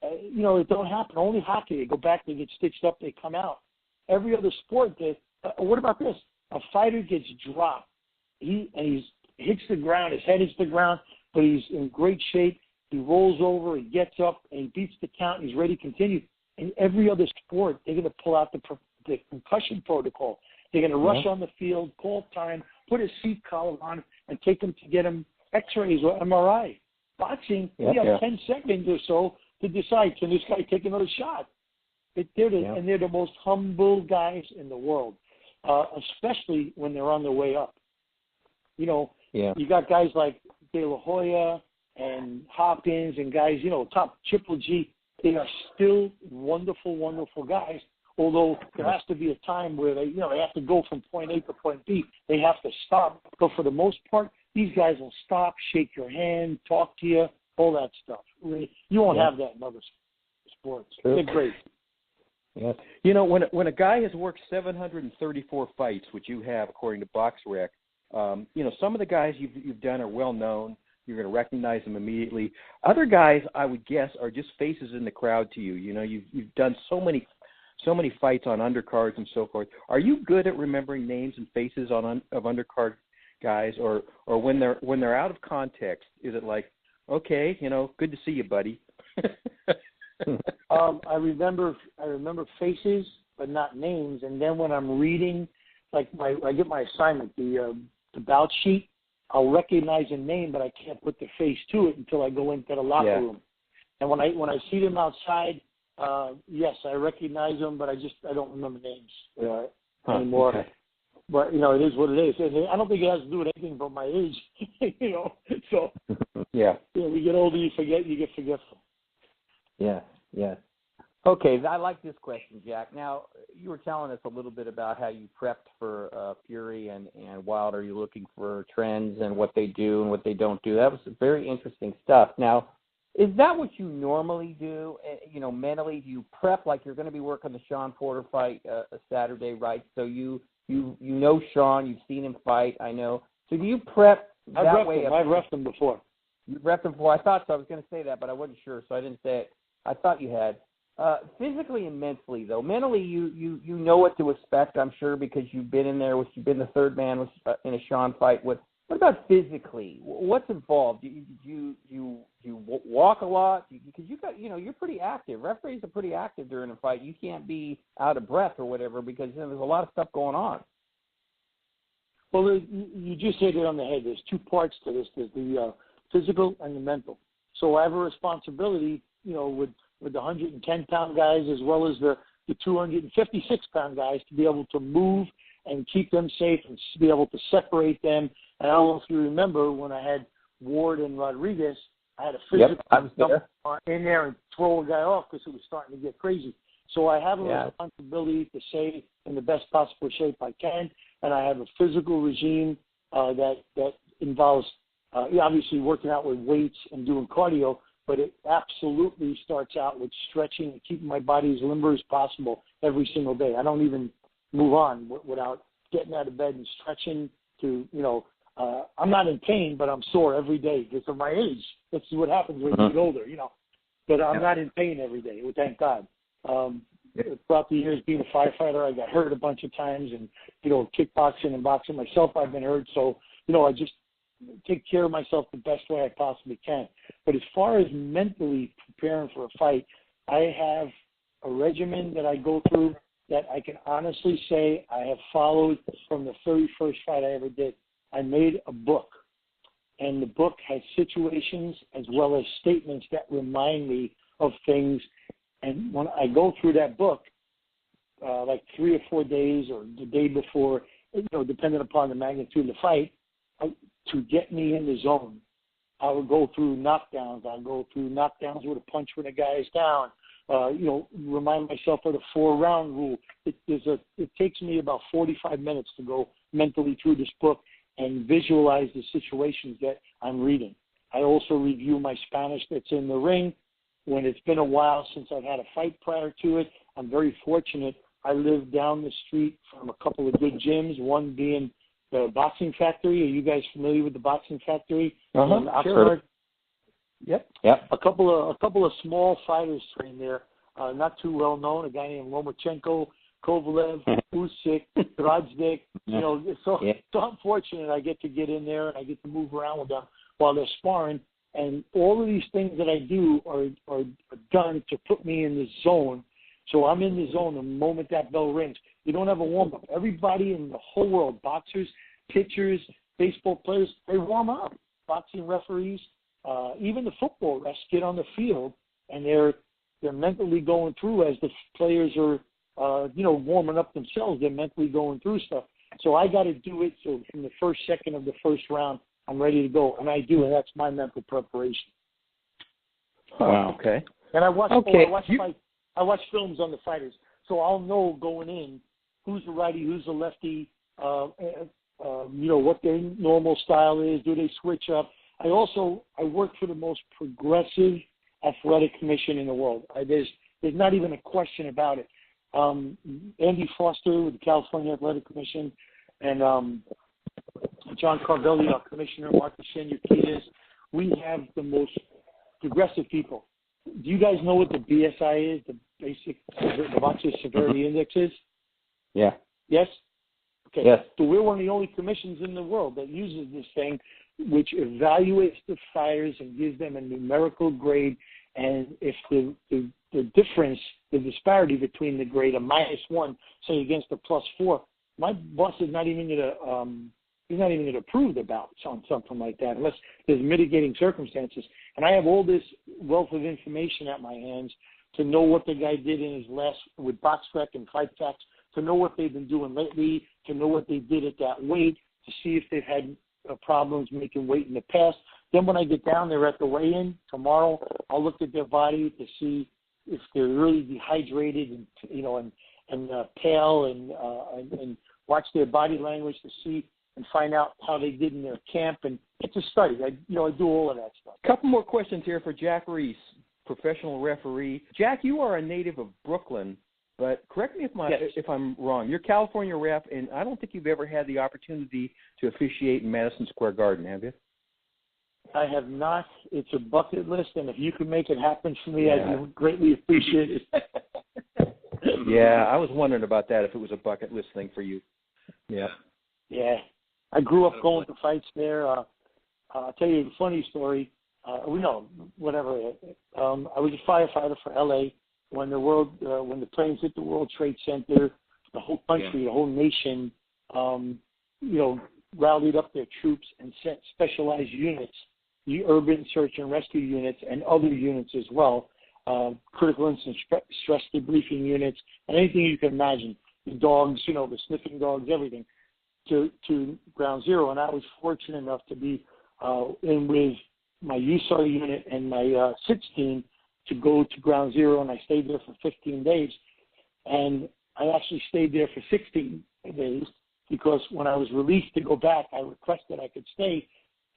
it don't happen. Only hockey, they go back, they get stitched up, they come out. Every other sport, what about this? A fighter gets dropped. He hits the ground, his head hits the ground, but he's in great shape. He rolls over, he gets up, and he beats the count, and he's ready to continue. In every other sport, they're going to pull out the concussion protocol. They're going to rush on the field, call time, put a seat collar on, and take him to get him X-rays or MRI. Boxing, you have 10 seconds or so to decide, can this guy take another shot? And they're the most humble guys in the world, especially when they're on their way up. You got guys like De La Hoya and Hopkins and guys, top Triple G. They are still wonderful, wonderful guys, although there has to be a time where they have to go from point A to point B. They have to stop. But for the most part, these guys will stop, shake your hand, talk to you, all that stuff. You won't have that in other sports. True. They're great. Yes. When a guy has worked 734 fights, which you have according to BoxRec, some of the guys you've done are well known. You're going to recognize them immediately. Other guys, I would guess, are just faces in the crowd to you. You've done so many fights on undercards and so forth. Are you good at remembering names and faces of undercard guys, or when they're out of context, is it like, okay, good to see you, buddy? I remember faces, but not names. And then when I'm reading, I get my assignment, the bout sheet, I'll recognize a name, but I can't put the face to it until I go into the locker room. And when I see them outside, yes, I recognize them, but I don't remember names anymore. Okay. But it is what it is. I don't think it has to do with anything but my age. So we get older, you get forgetful. Yeah. Okay, I like this question, Jack. Now, you were telling us a little bit about how you prepped for Fury and Wilder. You're looking for trends and what they do and what they don't do. That was very interesting stuff. Now, is that what you normally do? Mentally, do you prep like you're going to be working the Sean Porter fight Saturday, right? So you know Sean, you've seen him fight, I know. So do you prep that way? I've repped him before. You've repped him before. I thought so. I was going to say that, but I wasn't sure, so I didn't say it. I thought you had. Physically and mentally, though. Mentally, you know what to expect, I'm sure, because you've been in there. You've been the third man in a Sean fight. What about physically? What's involved? You walk a lot? Because you're pretty active. Referees are pretty active during a fight. You can't be out of breath or whatever because there's a lot of stuff going on. Well, you just hit it on the head. There's 2 parts to this. There's the physical and the mental. So I have a responsibility, with the 110-pound guys as well as the 256-pound guys to be able to move and keep them safe and to be able to separate them. And I don't know if you remember when I had Ward and Rodriguez, I had a physical in there and throw a guy off because it was starting to get crazy. So I have a responsibility to stay in the best possible shape I can, and I have a physical regime that involves obviously working out with weights and doing cardio, but it absolutely starts out with stretching and keeping my body as limber as possible every single day. I don't even move on without getting out of bed and stretching to, I'm not in pain, but I'm sore every day because of my age. That's what happens when you get older, But I'm not in pain every day, thank God. Throughout the years being a firefighter, I got hurt a bunch of times, and, kickboxing and boxing myself, I've been hurt. So, I just take care of myself the best way I possibly can. But as far as mentally preparing for a fight, I have a regimen that I go through that I can honestly say I have followed from the very first fight I ever did. I made a book, and the book has situations as well as statements that remind me of things. And when I go through that book, like 3 or 4 days or the day before, depending upon the magnitude of the fight, to get me in the zone, I would go through knockdowns. I'll go through knockdowns with a punch when a guy is down. Remind myself of the 4-round rule. It takes me about 45 minutes to go mentally through this book and visualize the situations that I'm reading. I also review my Spanish that's in the ring. When it's been a while since I've had a fight prior to it, I'm very fortunate. I live down the street from a couple of good gyms, one being the Boxing Factory. Are you guys familiar with the Boxing Factory? Sure. Yep. A couple of small fighters train there, not too well known. A guy named Lomachenko, Kovalev, Usyk, Drazdek. So I'm fortunate I get to get in there and I get to move around with them while they're sparring. And all of these things that I do are done to put me in the zone. So I'm in the zone the moment that bell rings. You don't have a warm-up. Everybody in the whole world, boxers, pitchers, baseball players, they warm up. Boxing referees, even the football refs get on the field, and they're mentally going through as the players are, warming up themselves. They're mentally going through stuff. So I got to do it. So from the first second of the first round, I'm ready to go, and I do, and that's my mental preparation. Wow. Okay. And I watch films on the fighters, so I'll know going in who's the righty, who's the lefty, what their normal style is. Do they switch up? I work for the most progressive athletic commission in the world. There's not even a question about it. Andy Foster with the California Athletic Commission, and John Carvelli, our commissioner, Marcus Shenyakitis. We have the most progressive people. Do you guys know what the BSI is, the Boxers Severity Index is? Yeah. Yes? Okay. Yes. So we're one of the only commissions in the world that uses this thing, which evaluates the fighters and gives them a numerical grade. And if the difference, the disparity between the grade, a -1, say, against a +4, my boss is not even going to he's not even going to approve the bouts on something like that unless there's mitigating circumstances. And I have all this wealth of information at my hands to know what the guy did in his last with BoxRec and Fight Facts, to know what they've been doing lately, to know what they did at that weight, to see if they've had problems making weight in the past. Then when I get down there at the weigh-in tomorrow, I'll look at their body to see if they're really dehydrated and pale and watch their body language to see and find out how they did in their camp. And it's a study. I do all of that stuff. A couple more questions here for Jack Reiss, professional referee. Jack, you are a native of Brooklyn, but correct me if I'm wrong. You're California ref, and I don't think you've ever had the opportunity to officiate in Madison Square Garden, have you? I have not. It's a bucket list, and if you can make it happen for me, I'd greatly appreciate it. Yeah, I was wondering about that, if it was a bucket list thing for you. Yeah. Yeah. I grew up going to fights there. I'll tell you a funny story. I was a firefighter for L.A. when the planes hit the World Trade Center. The whole country, the whole nation, rallied up their troops and sent specialized units, the urban search and rescue units, and other units as well, critical incident stress debriefing units, and anything you can imagine. The dogs, the sniffing dogs, everything, to Ground Zero. And I was fortunate enough to be in with my USAR unit and my SITS team to go to Ground Zero, and I stayed there for 15 days. And I actually stayed there for 16 days because when I was released to go back, I requested I could stay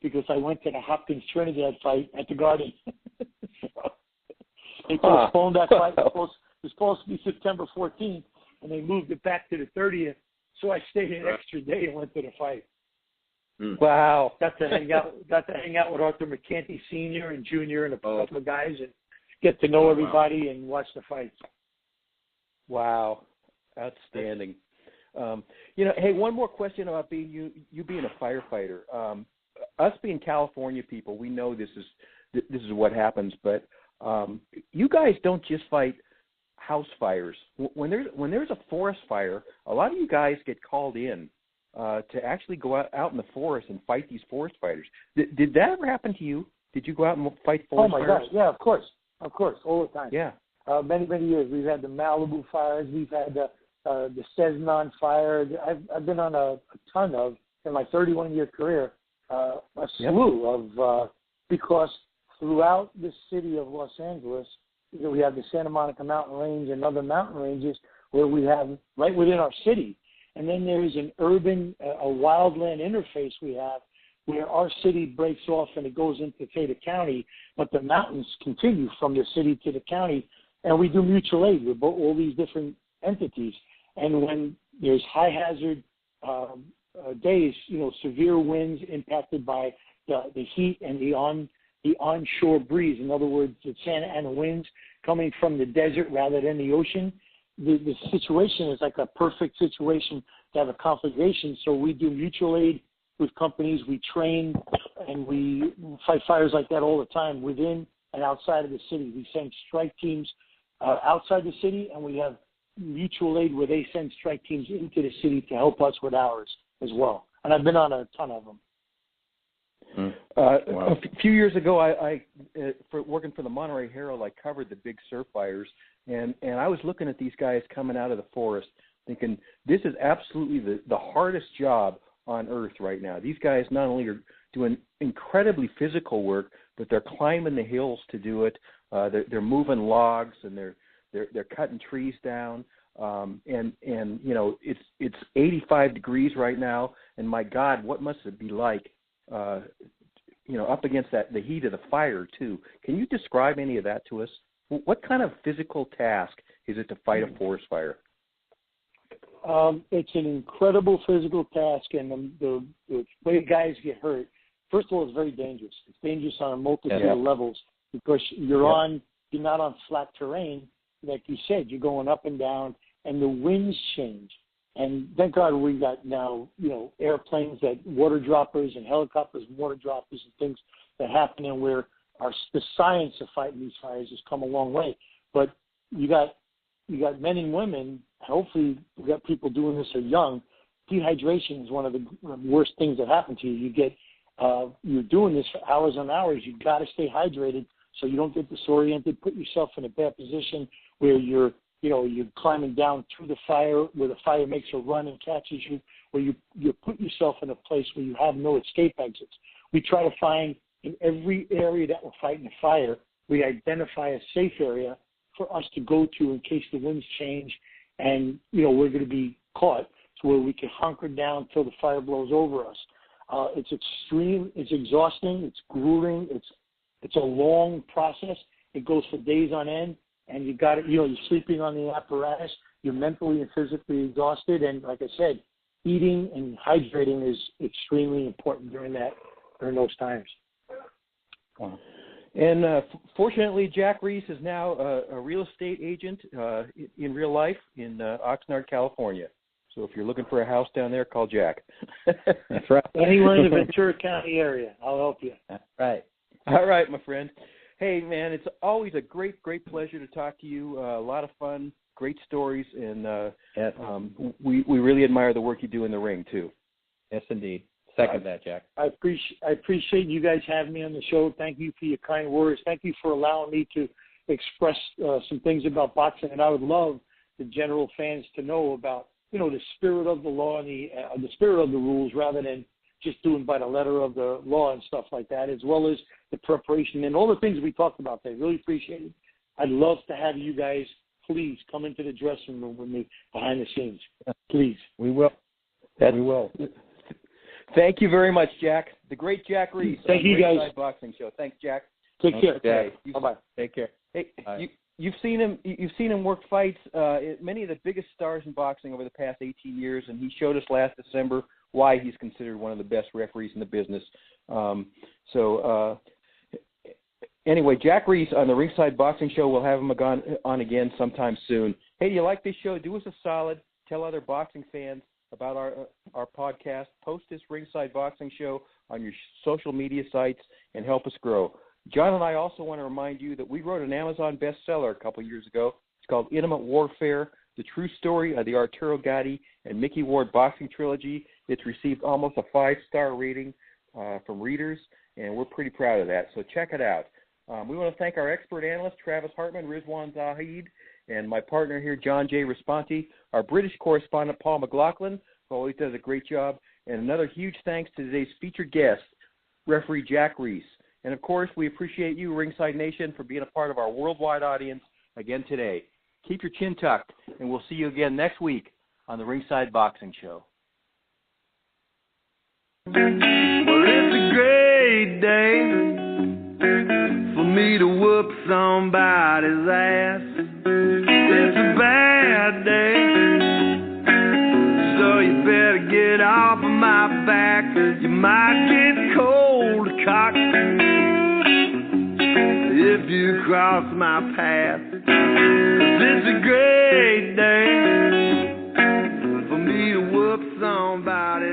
because I went to the Hopkins Trinidad fight at the Garden. They postponed that fight. It was supposed to be September 14th, and they moved it back to the 30th. So I stayed an extra day and went to the fight. Wow. Got to hang out with Arthur McCanty Sr. and Jr. and a couple of guys and get to know everybody and watch the fights. Wow. Outstanding. Hey, one more question about you being a firefighter. Us being California people, we know this is what happens, but you guys don't just fight house fires. When there's a forest fire, a lot of you guys get called in to actually go out in the forest and fight these forest fires. Did that ever happen to you? Did you go out and fight forest fires? Oh my God! Yeah, of course, all the time. Yeah. Many years. We've had the Malibu fires. We've had the Cessnon fire. I've been on a ton of, in my 31-year career, a slew of, because throughout the city of Los Angeles, we have the Santa Monica Mountain Range and other mountain ranges where we have right within our city. And then there's an urban, a wildland interface we have where our city breaks off and it goes into Theta County, but the mountains continue from the city to the county. And we do mutual aid with all these different entities. And when there's high hazard days, severe winds impacted by the heat and the onshore breeze, in other words, the Santa Ana winds coming from the desert rather than the ocean, the situation is like a perfect situation to have a conflagration. So we do mutual aid with companies. We train and we fight fires like that all the time within and outside of the city. We send strike teams outside the city, and we have mutual aid where they send strike teams into the city to help us with ours as well. And I've been on a ton of them. A few years ago, I for working for the Monterey Herald, I covered the big surf fires, and I was looking at these guys coming out of the forest, thinking this is absolutely the hardest job on earth right now. These guys not only are doing incredibly physical work, but they're climbing the hills to do it. They're moving logs and they're cutting trees down. And it's 85 degrees right now, and my God, what must it be like? Up against the heat of the fire too. Can you describe any of that to us? What kind of physical task is it to fight a forest fire? It's an incredible physical task, and the way guys get hurt, first of all, it's very dangerous. It's dangerous on a multitude of levels because you're not on flat terrain. Like you said, you're going up and down, and the winds change. And thank God we got now, airplanes water droppers and helicopters and water droppers and things that happen, and where the science of fighting these fires has come a long way. But you got men and women. Hopefully, we got people doing this are young. Dehydration is one of the worst things that happen to you. You get you're doing this for hours on hours. You got to stay hydrated so you don't get disoriented. Put yourself in a bad position where you're climbing down through the fire, where the fire makes a run and catches you, where you put yourself in a place where you have no escape exits. We try to find in every area that we're fighting a fire, we identify a safe area for us to go to in case the winds change and, we're going to be caught to where we can hunker down till the fire blows over us. It's extreme, it's exhausting, it's grueling, it's a long process. It goes for days on end. And you got it, you're sleeping on the apparatus, you're mentally and physically exhausted, and like I said, eating and hydrating is extremely important during those times. Wow. And fortunately, Jack Reiss is now a real estate agent in real life in Oxnard, California. So if you're looking for a house down there, call Jack. That's right. Anywhere in the Ventura County area, I'll help you. That's right. All right, my friend. Hey, man, it's always a great pleasure to talk to you. A lot of fun, great stories, and we really admire the work you do in the ring, too. Yes, indeed. Second that, Jack. I appreciate you guys having me on the show. Thank you for your kind words. Thank you for allowing me to express some things about boxing, and I would love the general fans to know about, the spirit of the law and the spirit of the rules rather than just doing by the letter of the law and stuff like that, as well as the preparation and all the things we talked about today. Really appreciate it. I'd love to have you guys, please, come into the dressing room with me behind the scenes. Please. We will. We will. Thank you very much, Jack. The great Jack Reiss. Thank you, guys. Boxing Show. Thanks, Jack. Take care. Okay. Bye-bye. Take care. Hey, you've seen him work fights. Many of the biggest stars in boxing over the past 18 years, and he showed us last December why he's considered one of the best referees in the business. Anyway, Jack Reiss on the Ringside Boxing Show. We'll have him on again sometime soon. Hey, do you like this show? Do us a solid. Tell other boxing fans about our podcast. Post this Ringside Boxing Show on your social media sites and help us grow. John and I also want to remind you that we wrote an Amazon bestseller a couple years ago It's called Intimate Warfare, the true story of the Arturo Gatti and Mickey Ward boxing trilogy. It's received almost a 5-star rating from readers, and we're pretty proud of that. So check it out. We want to thank our expert analyst, Travis Hartman, Rizwan Zahid, and my partner here, John J. Responti, our British correspondent, Paul McLaughlin, who always does a great job, and another huge thanks to today's featured guest, referee Jack Reiss. And, of course, we appreciate you, Ringside Nation, for being a part of our worldwide audience again today. Keep your chin tucked, and we'll see you again next week on the Ringside Boxing Show. Well, it's a great day for me to whoop somebody's ass. It's a bad day, so you better get off of my back. You might get cold cocked if you cross my path. 'Cause it's a great day for me to whoop somebody